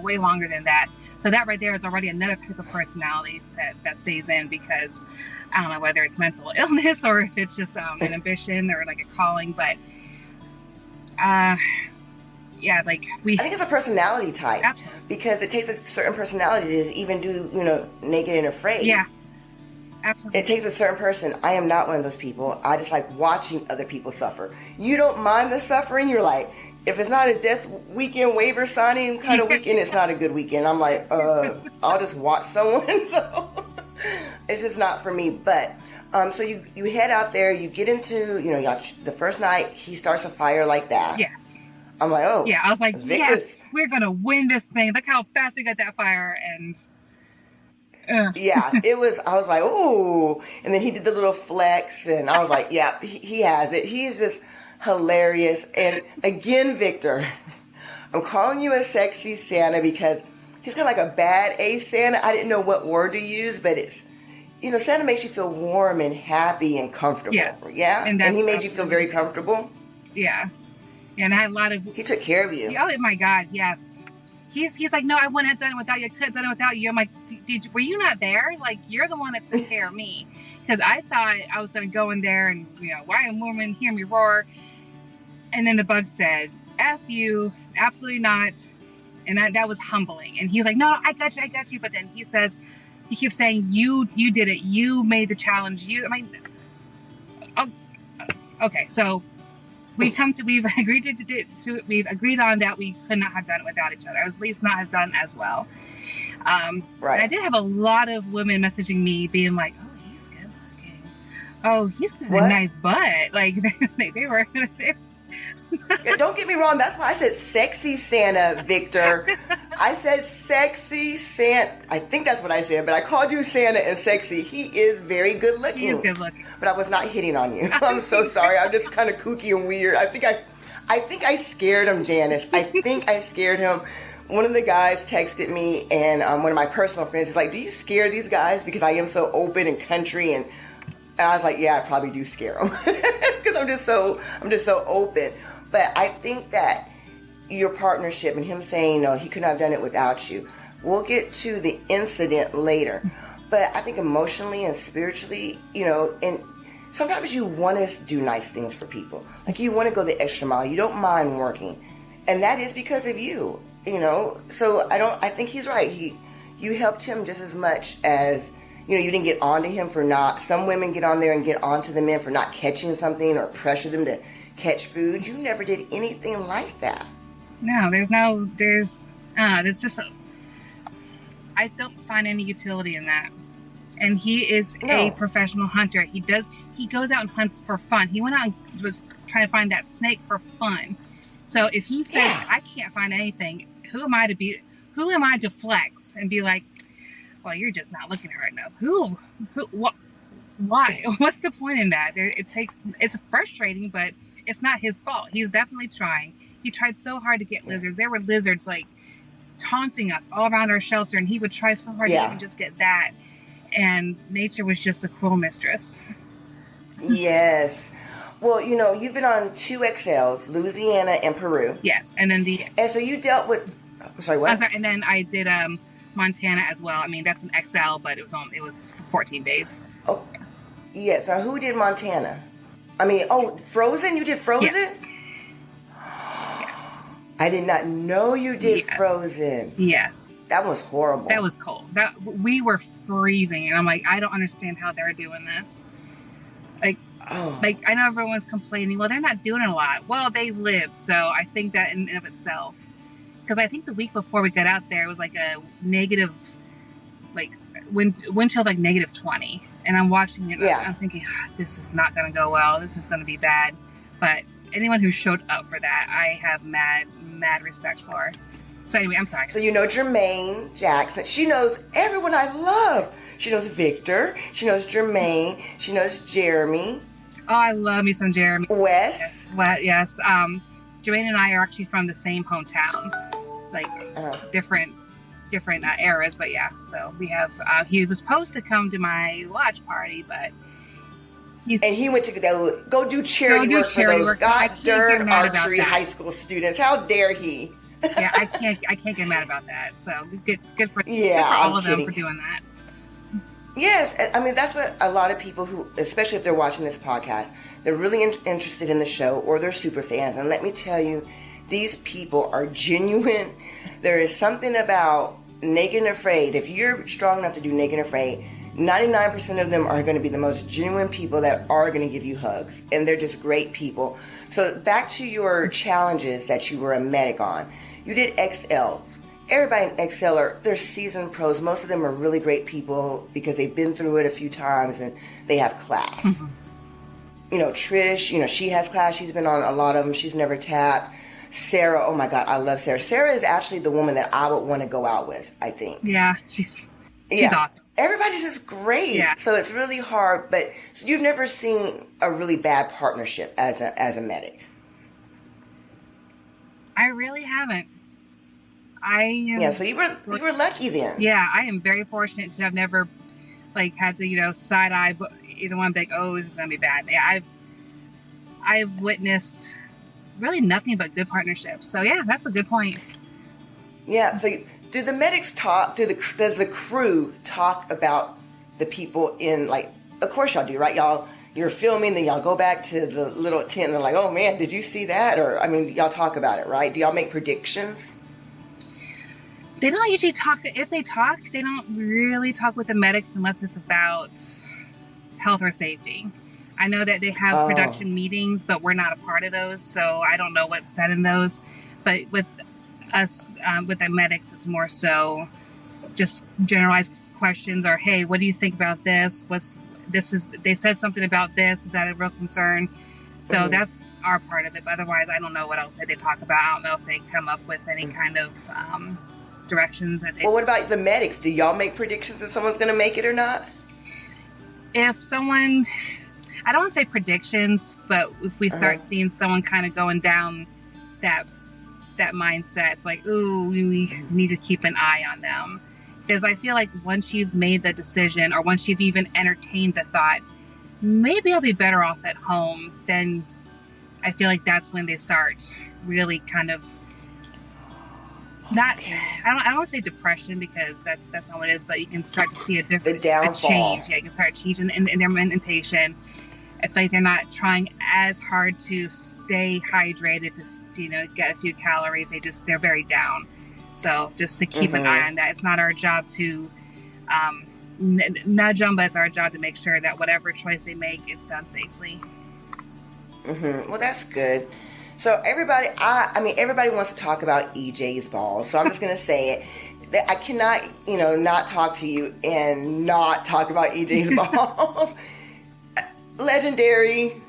way longer than that. So that right there is already another type of personality that stays in, because I don't know whether it's mental illness or if it's just an ambition or like a calling, but yeah, like I think it's a personality type. Absolutely. Because it takes a certain personality to even do, Naked and Afraid. Yeah. Absolutely. It takes a certain person. I am not one of those people. I just like watching other people suffer. You don't mind the suffering. You're like, if it's not a death weekend waiver signing kind of weekend, it's not a good weekend. I'm like, I'll just watch someone. So it's just not for me. But so you head out there. You get into, the first night he starts a fire like that. Yes. I'm like, oh. Yeah, I was like, yes, we're going to win this thing. Look how fast we got that fire. And yeah, I was like, ooh. And then he did the little flex, and I was like, yeah, he has it. He's just hilarious. And again, Victor, I'm calling you a sexy Santa because he's kind of like a bad A Santa. I didn't know what word to use, but it's, Santa makes you feel warm and happy and comfortable. Yes. Yeah? And he made you feel very comfortable? Yeah. And I had a lot of... He took care of you. Oh, my God, yes. He's like, no, I wouldn't have done it without you. I couldn't have done it without you. I'm like, were you not there? Like, you're the one that took care of me. Because I thought I was going to go in there and, why a woman hear me roar? And then the bug said, F you, absolutely not. And that was humbling. And he's like, no, I got you. But then he keeps saying, you did it. You made the challenge. Okay, so we've agreed we've agreed on that we could not have done it without each other, or at least not have done as well. Right. I did have a lot of women messaging me being like, oh, he's good looking. Oh, he's got a nice butt. Like they were. Yeah, don't get me wrong. That's why I said sexy Santa, Victor. I said sexy Santa. I think that's what I said, but I called you Santa and sexy. He is very good looking. He is good looking. But I was not hitting on you. I'm so sorry. I'm just kind of kooky and weird. I think I scared him, Janis. I think I scared him. One of the guys texted me, and one of my personal friends is like, do you scare these guys? Because I am so open and country, and I was like, yeah, I probably do scare them. Because I'm just so open. But I think that your partnership and him saying, no, he couldn't have done it without you. We'll get to the incident later. But I think emotionally and spiritually, and sometimes you want to do nice things for people. Like you want to go the extra mile. You don't mind working. And that is because of you, So I think he's right. You helped him just as much as, you didn't get on to him for not. Some women get on there and get on to the men for not catching something or pressure them to catch food. You never did anything like that. No, it's just, I don't find any utility in that. And he is a professional hunter. He goes out and hunts for fun. He went out and was trying to find that snake for fun. So if he says, I can't find anything, who am I to flex and be like, well, you're just not looking hard enough. Why? What's the point in that? It's frustrating, but it's not his fault. He's definitely trying. He tried so hard to get lizards. There were lizards like taunting us all around our shelter, and he would try so hard to even just get that. And nature was just a cruel mistress. Yes. Well, you've been on 2 XLs, Louisiana and Peru. Yes, and then and so you dealt with. I'm sorry, what? I'm sorry, and then I did Montana as well. I mean, that's an XL, but it was 14 days. Oh, yes. Now, who did Montana? I mean, Frozen? You did Frozen? Yes. Yes. I did not know you did Frozen. Yes. That was horrible. That was cold. We were freezing, and I'm like, I don't understand how they're doing this. Like I know everyone's complaining, well, they're not doing a lot. Well, they lived, so I think that in and of itself. Because I think the week before we got out there, it was like a negative, wind chill of negative 20. And I'm watching it, I'm thinking, this is not going to go well. This is going to be bad. But anyone who showed up for that, I have mad respect for. So anyway, I'm sorry. So Jermaine Jackson. She knows everyone I love. She knows Victor. She knows Jermaine. She knows Jeremy. Oh, I love me some Jeremy. Wes. Yes. Jermaine and I are actually from the same hometown. Different eras, but yeah. So we have. He was supposed to come to my watch party, but he went to go do charity work for those goddamn archery high school students. How dare he? Yeah, I can't get mad about that. So good for all of them for doing that. Yes, I mean that's what a lot of people who, especially if they're watching this podcast, they're really interested in the show or they're super fans. And let me tell you, these people are genuine. There is something about Naked and Afraid. If you're strong enough to do Naked and Afraid, 99% of them are going to be the most genuine people that are going to give you hugs. And they're just great people. So back to your challenges that you were a medic on. You did XL. Everybody in XL they're seasoned pros. Most of them are really great people because they've been through it a few times and they have class. Mm-hmm. Trish, she has class. She's been on a lot of them. She's never tapped. Sarah, oh my God, I love Sarah. Sarah is actually the woman that I would want to go out with, I think. Yeah, she's awesome. Everybody's just great. Yeah. So it's really hard, but you've never seen a really bad partnership as a medic. I really haven't. So you were lucky then. Yeah, I am very fortunate to have never had to side eye either one, oh, this is gonna be bad. Yeah, I've witnessed really nothing but good partnerships. So yeah, that's a good point. Yeah. So do the medics talk? Does the crew talk about the people in, like, of course y'all do, right? You're filming, then y'all go back to the little tent and they're like, oh man, did you see that? Or, I mean, y'all talk about it, right? Do y'all make predictions? They don't usually talk. If they talk, they don't really talk with the medics unless it's about health or safety. I know that they have production meetings, but we're not a part of those, so I don't know what's said in those. But with us, with the medics, it's more so just generalized questions, or hey, what do you think about this? They said something about this. Is that a real concern? So that's our part of it. But otherwise, I don't know what else they talk about. I don't know if they come up with any kind of directions that they. Well, what about the medics? Do y'all make predictions if someone's going to make it or not? If someone, I don't want to say predictions, but if we start seeing someone kind of going down that mindset, it's like, ooh, we need to keep an eye on them. Because I feel like once you've made the decision, or once you've even entertained the thought, maybe I'll be better off at home, then I feel like that's when they start really kind of not, I don't want to say depression, because that's not what it is, but you can start to see a change. Yeah, you can start changing in their mentation. I feel like they're not trying as hard to stay hydrated, to get a few calories. They're very down. So just to keep an eye on that. It's not our job to nudge them, but it's our job to make sure that whatever choice they make, it's done safely. Well, that's good. So everybody, everybody wants to talk about EJ's balls. So I'm just going to say it. I cannot, not talk to you and not talk about EJ's balls. Legendary.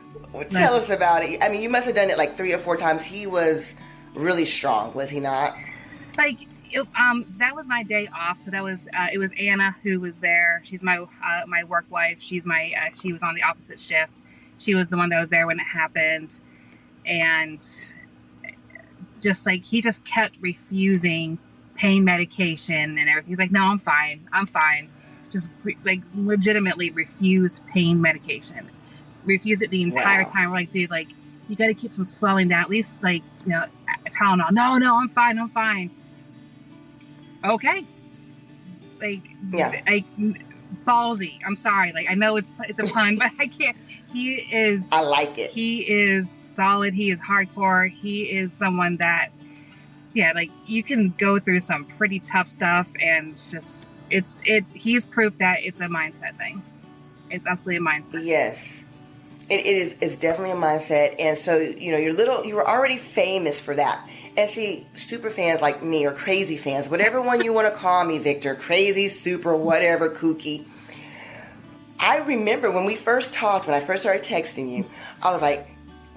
Tell us about it. I mean, you must have done it like 3 or 4 times. He was really strong, was he not? That was my day off. So that was it was Anna who was there. She's my work wife. She was on the opposite shift. She was the one that was there when it happened, and just like he just kept refusing pain medication and everything. He's like, no, I'm fine. Just legitimately refused pain medication. Refused it the entire time. We're like, dude, like you got to keep some swelling down. At least Tylenol. No, I'm fine. Okay. Ballsy. I'm sorry. Like, I know it's a pun, but I can't. I like it. He is solid. He is hardcore. He is someone that, you can go through some pretty tough stuff, and just, he's proof that it's a mindset thing. It's absolutely a mindset. Yes. It's definitely a mindset. And so, you were already famous for that. And see, super fans like me, or crazy fans, whatever one you want to call me, Victor, crazy, super, whatever, kooky. I remember when we first talked, when I first started texting you, I was like,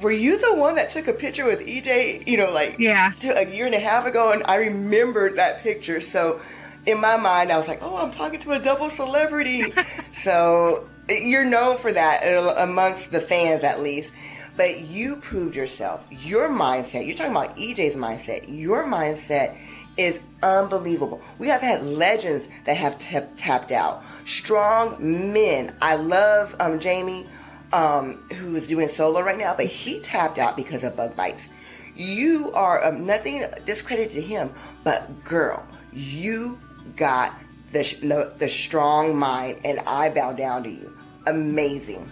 were you the one that took a picture with EJ, a year and a half ago? And I remembered that picture. So in my mind, I was like, oh, I'm talking to a double celebrity. So you're known for that amongst the fans, at least. But you proved yourself. Your mindset, you're talking about EJ's mindset. Your mindset is unbelievable. We have had legends that have tapped out. Strong men. I love Jamie, who is doing solo right now, but he tapped out because of bug bites. You are nothing discredit to him, but girl, you got the strong mind, and I bow down to you. Amazing.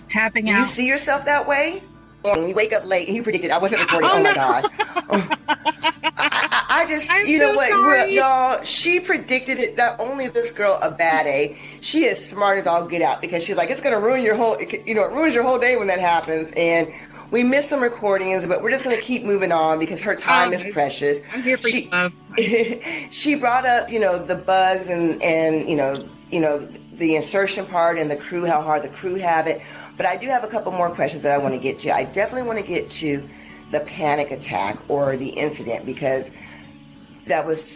Tapping out. Do you see yourself that way? When you wake up late, and you predicted I wasn't recording. Oh my God. I just, what, y'all, she predicted it. Not only is this girl a baddie, she is smart as all get out, because she's like, it's going to ruin your whole, it ruins your whole day when that happens. And we missed some recordings, but we're just going to keep moving on because her time is precious. I'm here for you, love. She brought up, the bugs and the insertion part and the crew, how hard the crew have it. But I do have a couple more questions that I want to get to. I definitely want to get to the panic attack or the incident, because that was,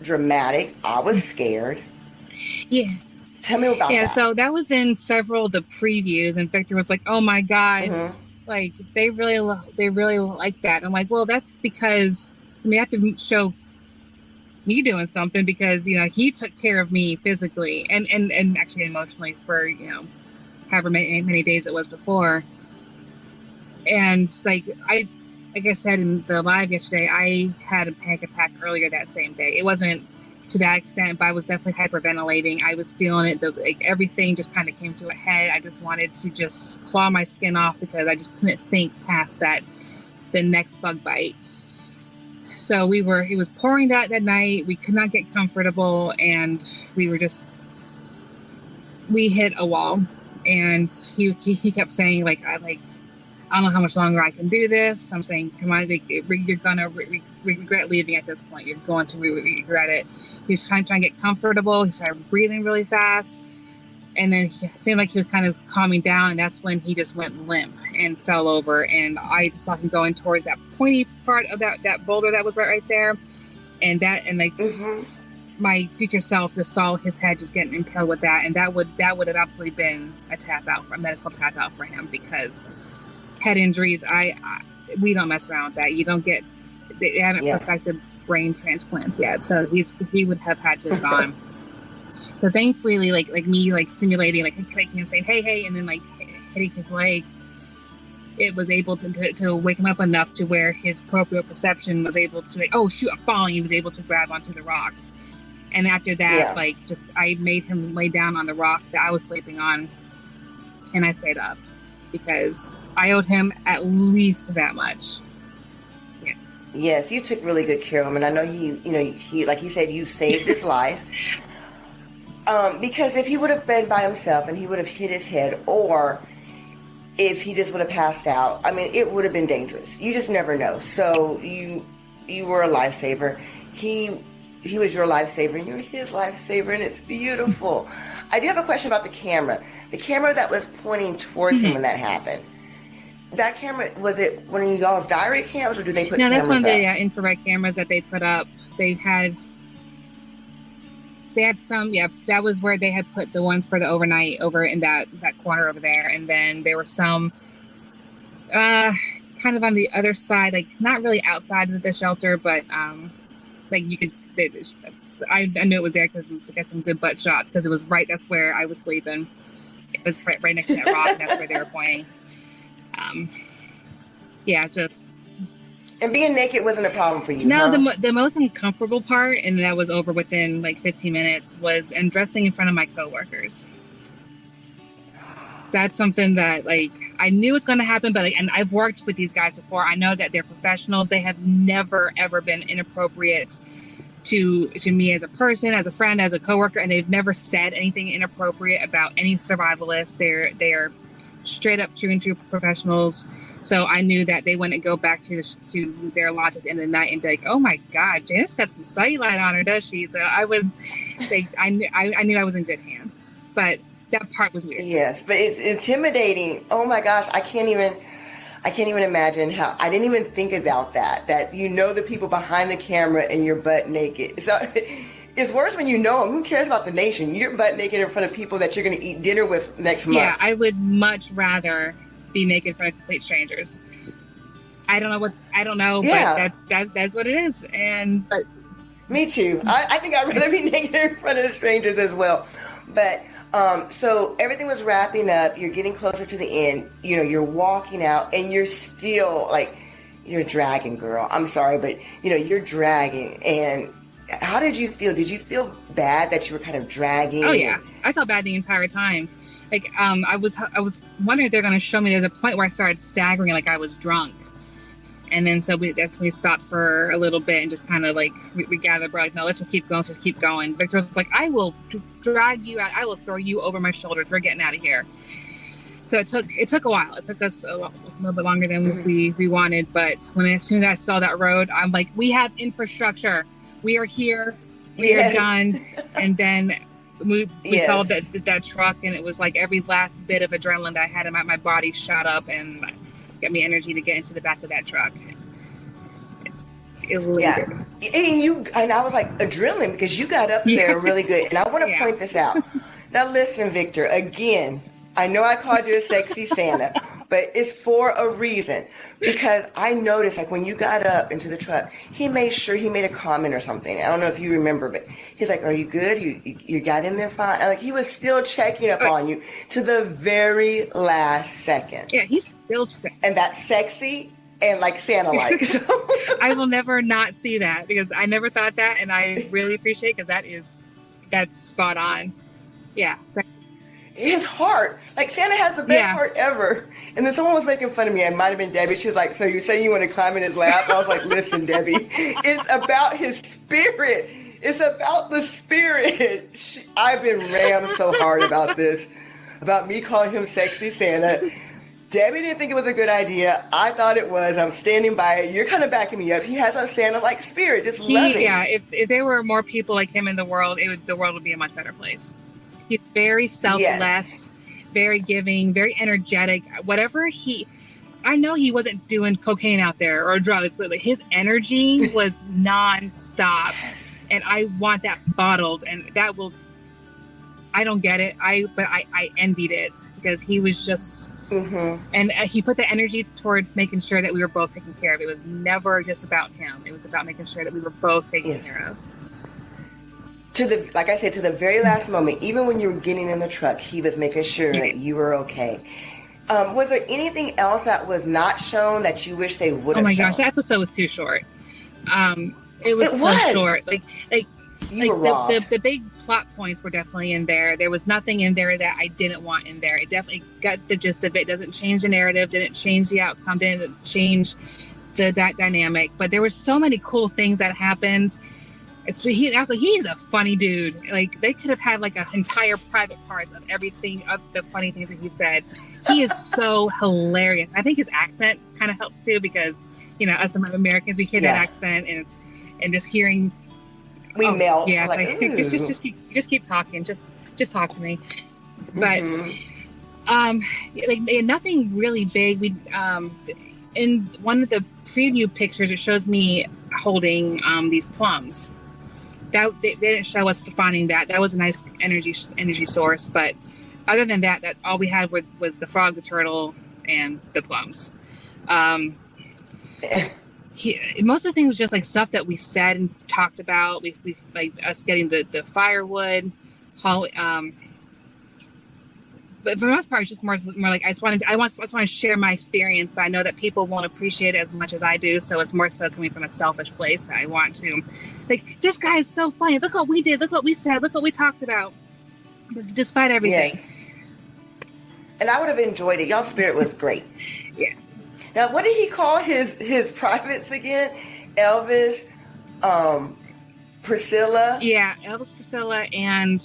dramatic. I was scared. Yeah. Tell me about that. Yeah, so that was in several of the previews, and Victor was like, oh my God, like they really like that. I'm like, well, that's because I have to show me doing something, because, he took care of me physically and actually emotionally for, however many days it was before. And like I said in the live yesterday, I had a panic attack earlier that same day. It wasn't to that extent, but I was definitely hyperventilating. I was feeling it. Like everything just kind of came to a head. I just wanted to just claw my skin off because I just couldn't think past the next bug bite. So it was pouring that night. We could not get comfortable, and we hit a wall. And he kept saying I don't know how much longer I can do this. I'm saying, come on, you're gonna regret leaving at this point. You're going to regret it. He was trying to get comfortable. He started breathing really fast, and then it seemed like he was kind of calming down. And that's when he just went limp and fell over. And I just saw him going towards that pointy part of that boulder that was right there, my future self just saw his head just getting impaled with that, and that would have absolutely been a medical tap out for him, because head injuries, we don't mess around with that. You don't get, they haven't perfected brain transplants yet, so he would have had to have gone. So thankfully, like me simulating, clicking him, saying hey, and then hitting his leg, it was able to wake him up enough to where his proprioception was able to, oh shoot, I'm falling. He was able to grab onto the rock. And after that, I made him lay down on the rock that I was sleeping on, and I stayed up because I owed him at least that much. Yeah. Yes, you took really good care of him, and I know he like he said, you saved his life. Because if he would have been by himself and he would have hit his head, or if he just would have passed out, I mean, it would have been dangerous. You just never know. So you were a lifesaver. He was your lifesaver, and you're his lifesaver, and it's beautiful. I do have a question about the camera. The camera that was pointing towards him when that happened. That camera, was it one of y'all's diary cams, or do they put cameras up? No, that's one of the infrared cameras that they put up. They had some, that was where they had put the ones for the overnight over in that corner over there. And then there were some kind of on the other side, not really outside of the shelter, but you could, I knew it was there because I got some good butt shots, because it was that's where I was sleeping. It was right next to that rock, and that's where they were pointing. And being naked wasn't a problem for you? No, the most uncomfortable part, and that was over within 15 minutes, was undressing in front of my coworkers. That's something that I knew was going to happen, but and I've worked with these guys before. I know that they're professionals. They have never ever been inappropriate to me as a person, as a friend, as a coworker, and they've never said anything inappropriate about any survivalists. They're straight up true and true professionals. So I knew that they wouldn't go back to their lodge at the end of the night and be like, "Oh my God, Janis got some cellulite on her, does she?" So I knew I was in good hands, but that part was weird. Yes, but it's intimidating. Oh my gosh, I can't even imagine how. I didn't even think about that the people behind the camera and you're butt naked. So it's worse when you know them. Who cares about the nation? You're butt naked in front of people that you're going to eat dinner with next month. Yeah, I would much rather be naked in front of complete strangers. I don't know, yeah. But that's what it is. But me too. I think I'd rather be naked in front of strangers as well. But so everything was wrapping up. You're getting closer to the end. You're walking out, and you're still you're dragging, girl. I'm sorry, but you're dragging. And how did you feel? Did you feel bad that you were kind of dragging? Oh yeah, I felt bad the entire time. I was wondering if they're going to show me. There's a point where I started staggering, like I was drunk. And then that's when we stopped for a little bit and just kind of we gathered. We're like, no, let's just keep going. Let's just keep going. Victor was like, I will drag you out. I will throw you over my shoulders. We're getting out of here. So it took a while. It took us a little bit longer than we wanted. But as soon as I saw that road, I'm like, we have infrastructure. We are here. We are done. And then we saw that truck, and it was like every last bit of adrenaline that I had in my body shot up and got me energy to get into the back of that truck. And I was like, adrenaline, because you got up there really good. And I want to point this out. Now listen, Victor, again, I know I called you a sexy Santa, but it's for a reason. Because I noticed, like, when you got up into the truck, he made sure he made a comment or something. I don't know if you remember, but he's like, "Are you good? You got in there fine?" And, like, he was still checking up on you to the very last second. Yeah, he's still checking. And that's sexy and, like, Santa-like. So. I will never not see that, because I never thought that, and I really appreciate it, because that's spot on. Yeah. His heart, like, Santa has the best heart ever. And then someone was making fun of me. It might have been Debbie. She was like, "So you say you want to climb in his lap?" I was like, "Listen, Debbie, it's about his spirit. It's about the spirit." I've been rammed so hard about this, about me calling him sexy Santa. Debbie didn't think it was a good idea. I thought it was. I'm standing by it. You're kind of backing me up. He has a Santa-like spirit, just loving. Yeah, if there were more people like him in the world, the world would be a much better place. He's very selfless, very giving, very energetic. I know he wasn't doing cocaine out there or drugs, but, like, his energy was nonstop. And I want that bottled, and I don't get it. But I envied it, because he was just, and he put the energy towards making sure that we were both taken care of. It was never just about him. It was about making sure that we were both taken care of. Like I said, to the very last moment, even when you were getting in the truck, he was making sure that you were okay. Was there anything else that was not shown that you wish they would have shown? Oh my gosh, that episode was too short. It was so short. The big plot points were definitely in there. There was nothing in there that I didn't want in there. It definitely got the gist of it. Doesn't change the narrative, didn't change the outcome, didn't change the dynamic. But there were so many cool things that happened. I was like, he's a funny dude. Like, they could have had, like, an entire private parts of everything, of the funny things that he said. He is so hilarious. I think his accent kind of helps too, because, you know, us Americans, we hear that accent and just hearing. We melt. Yeah, like, just keep talking. Just talk to me. But like, nothing really big. We in one of the preview pictures, it shows me holding these plums. That they didn't show us finding that. That was a nice energy source, but other than that all we had was the frog, the turtle, and the plums. Most of the things was just, like, stuff that we said and talked about. We like us getting the firewood, but for the most part, it's just more like I just want to share my experience, but I know that people won't appreciate it as much as I do. So it's more so coming from a selfish place that I want to, like, this guy is so funny. Look what we did. Look what we said. Look what we talked about. Despite everything. Yes. And I would have enjoyed it. Y'all's spirit was great. Yeah. Now, what did he call his privates again? Elvis, Priscilla. Yeah, Elvis, Priscilla, and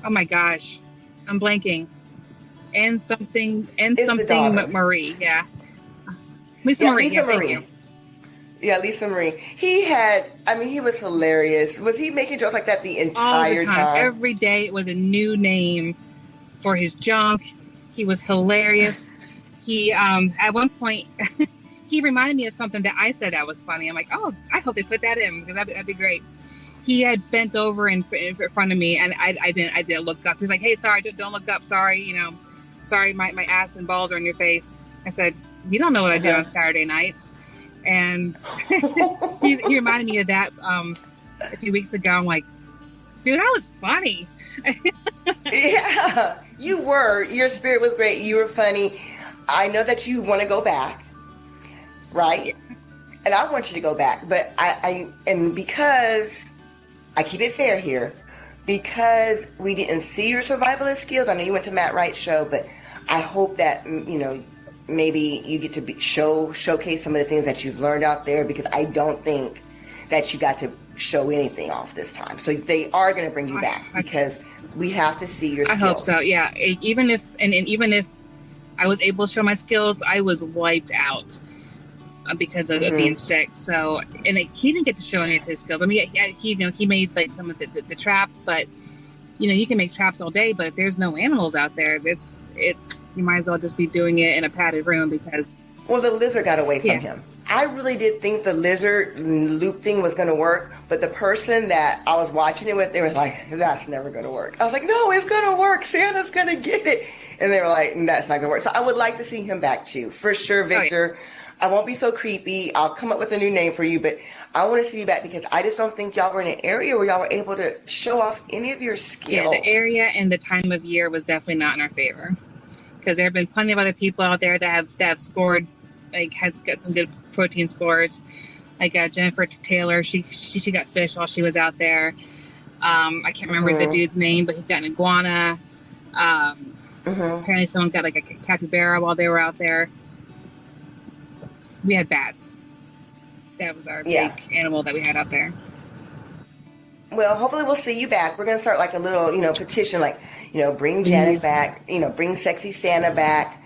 oh my gosh, I'm blanking. And something Marie. Yeah, Lisa Marie. Lisa Marie. Yeah, Lisa Marie. He was hilarious. Was he making jokes like that the entire time? Every day it was a new name for his junk. He was hilarious. He, at one point, he reminded me of something that I said that was funny. I'm like, oh, I hope they put that in, because that'd be great. He had bent over in front of me, and I didn't look up. He was like, hey, sorry, don't look up. Sorry, sorry, my ass and balls are in your face. I said, you don't know what I do on Saturday nights. And he reminded me of that a few weeks ago. I'm like, dude, that was funny. Yeah, you were. Your spirit was great. You were funny. I know that you want to go back, right? Yeah. And I want you to go back, but and because I keep it fair here, because we didn't see your survivalist skills. I know you went to Matt Wright's show, but I hope that, maybe you get to showcase some of the things that you've learned out there, because I don't think that you got to show anything off this time. So they are going to bring you back, because we have to see your skills. I hope so. Yeah. Even if I was able to show my skills, I was wiped out because of being sick. So, and he didn't get to show any of his skills. I mean, he made, like, some of the traps, but you can make traps all day, but if there's no animals out there, it's you might as well just be doing it in a padded room, because the lizard got away from him. I really did think the lizard loop thing was going to work, but the person that I was watching it with, they were like, that's never going to work. I was like, no, it's going to work. Santa's going to get it. And they were like, that's not going to work. So I would like to see him back too. For sure, Victor. Oh, yeah. I won't be so creepy. I'll come up with a new name for you, but I want to see you back because I just don't think y'all were in an area where y'all were able to show off any of your skills. Yeah, the area and the time of year was definitely not in our favor because there have been plenty of other people out there that have scored, like has got some good protein scores. Like Jennifer Taylor, she got fish while she was out there. I can't remember the dude's name, but he got an iguana. Apparently someone got like a capybara while they were out there. We had bats. That was our big animal that we had out there. Well, hopefully we'll see you back. We're going to start like a little, petition, like, bring Janis back, bring Sexy Santa back,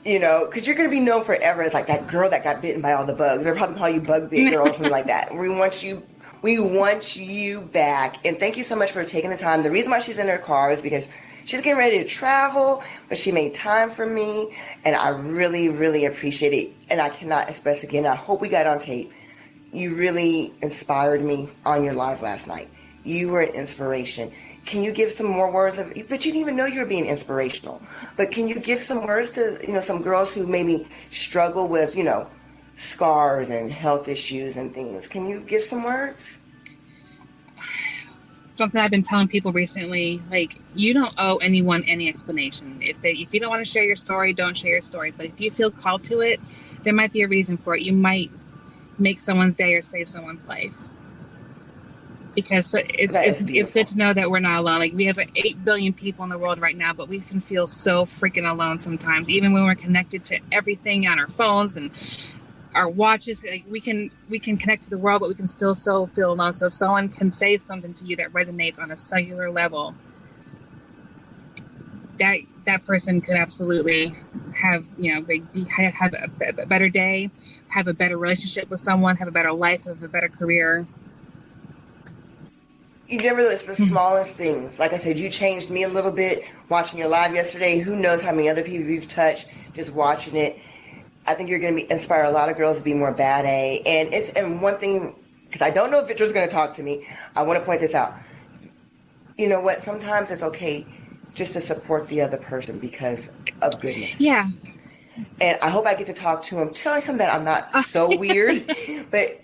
because you're going to be known forever as like that girl that got bitten by all the bugs. They'll probably call you Bug Bit Girl or something like that. We want you back. And thank you so much for taking the time. The reason why she's in her car is because she's getting ready to travel, but she made time for me, and I really, really appreciate it. And I cannot express again, I hope we got on tape. You really inspired me on your live last night. You were an inspiration. Can you give some more words but you didn't even know you were being inspirational. But can you give some words to, some girls who maybe struggle with, scars and health issues and things? Can you give some words? Something I've been telling people recently, like, you don't owe anyone any explanation. If you don't want to share your story, don't share your story. But if you feel called to it, there might be a reason for it. You might make someone's day or save someone's life. Because it's good to know that we're not alone. Like, we have 8 billion people in the world right now, but we can feel so freaking alone sometimes, even when we're connected to everything on our phones and our watches. Like, we can connect to the world, but we can still so feel alone. So if someone can say something to you that resonates on a cellular level, that person could absolutely have have a better day, have a better relationship with someone, have a better life, have a better career. You never know, it's the smallest things. Like I said, you changed me a little bit watching your live yesterday. Who knows how many other people you've touched just watching it. I think you're going to inspire a lot of girls to be more bad A. And one thing, because I don't know if Victor's going to talk to me, I want to point this out. You know what? Sometimes it's okay just to support the other person because of goodness. Yeah. And I hope I get to talk to him, telling him that I'm not so weird. But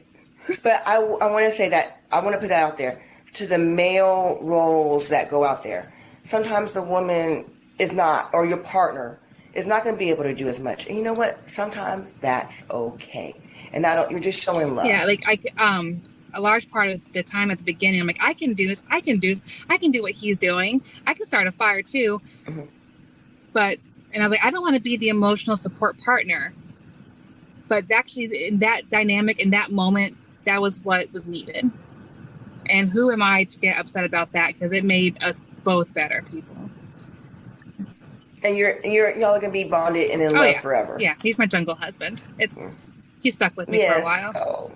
I want to say that, I want to put that out there. To the male roles that go out there, sometimes the woman is not, or your partner is not going to be able to do as much. And you know what? Sometimes that's okay. And you're just showing love. Yeah, like a large part of the time at the beginning, I'm like, I can do what he's doing. I can start a fire too. Mm-hmm. And I was like, I don't want to be the emotional support partner. But actually, in that dynamic, in that moment, that was what was needed. And who am I to get upset about that? Because it made us both better people. And y'all are gonna be bonded and in love forever. Yeah, he's my jungle husband. He's stuck with me for a while.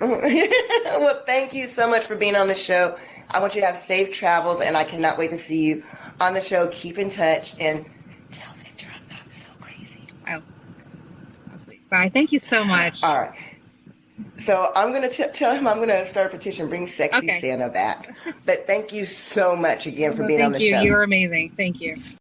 Well, thank you so much for being on the show. I want you to have safe travels, and I cannot wait to see you on the show. Keep in touch and tell Victor I'm not so crazy. Oh, absolutely. Bye. Thank you so much. All right. So I'm going to tell him I'm going to start a petition, bring Sexy Santa back. But thank you so much again for being on the show. Thank you. You're amazing. Thank you.